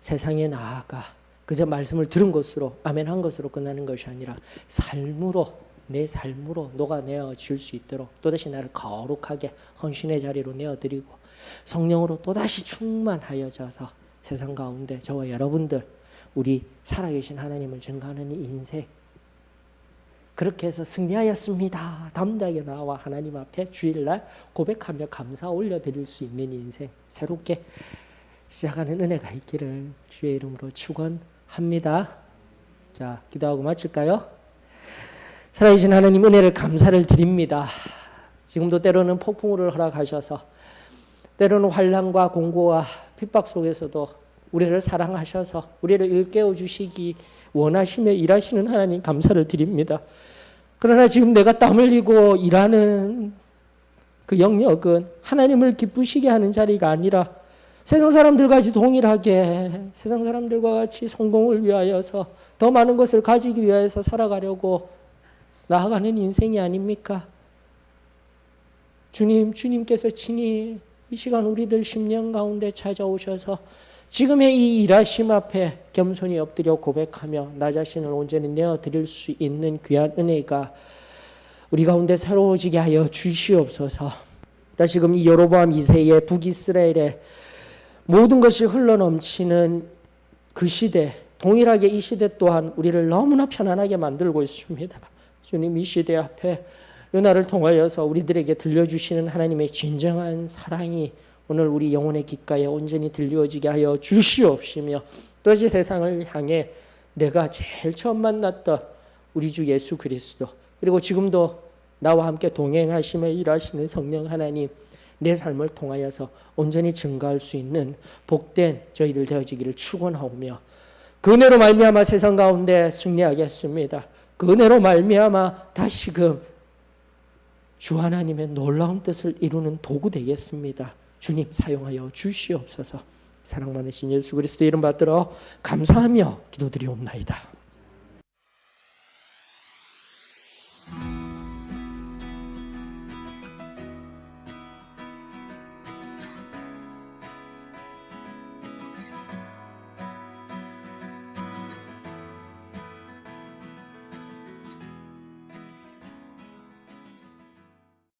세상에 나아가 그저 말씀을 들은 것으로 아멘한 것으로 끝나는 것이 아니라 삶으로 내 삶으로 녹아내어질 수 있도록 또다시 나를 거룩하게 헌신의 자리로 내어드리고 성령으로 또다시 충만하여져서 세상 가운데 저와 여러분들 우리 살아계신 하나님을 증거하는 이 인생 그렇게 해서 승리하였습니다. 담대하게 나와 하나님 앞에 주일날 고백하며 감사 올려드릴 수 있는 인생 새롭게 시작하는 은혜가 있기를 주의 이름으로 축원합니다. 자, 기도하고 마칠까요? 살아계신 하나님 은혜를 감사를 드립니다. 지금도 때로는 폭풍우를 허락하셔서 때로는 환난과 공고와 핍박 속에서도 우리를 사랑하셔서 우리를 일깨워 주시기 원하시며 일하시는 하나님 감사를 드립니다. 그러나 지금 내가 땀 흘리고 일하는 그 영역은 하나님을 기쁘시게 하는 자리가 아니라 세상 사람들과 같이 동일하게 세상 사람들과 같이 성공을 위하여서 더 많은 것을 가지기 위해서 살아가려고 나아가는 인생이 아닙니까? 주님께서 친히 이 시간 우리들 심령 가운데 찾아오셔서 지금의 이 일하심 앞에 겸손히 엎드려 고백하며 나 자신을 온전히 내어드릴 수 있는 귀한 은혜가 우리 가운데 새로워지게 하여 주시옵소서. 다시금 이 여로보암 2세의 북이스라엘의 모든 것이 흘러넘치는 그 시대, 동일하게 이 시대 또한 우리를 너무나 편안하게 만들고 있습니다. 주님, 이 시대 앞에 요나를 통하여서 우리들에게 들려주시는 하나님의 진정한 사랑이 오늘 우리 영혼의 귓가에 온전히 들려지게 하여 주시옵시며, 또다시 세상을 향해 내가 제일 처음 만났던 우리 주 예수 그리스도, 그리고 지금도 나와 함께 동행하시며 일하시는 성령 하나님, 내 삶을 통하여서 온전히 증거할 수 있는 복된 저희들 되어지기를 축원하오며, 그 은혜로 말미암아 세상 가운데 승리하겠습니다. 그 은혜로 말미암아 다시금 주 하나님의 놀라운 뜻을 이루는 도구 되겠습니다. 주님 사용하여 주시옵소서. 사랑 많으신 예수 그리스도 이름 받들어 감사하며 기도드리옵나이다.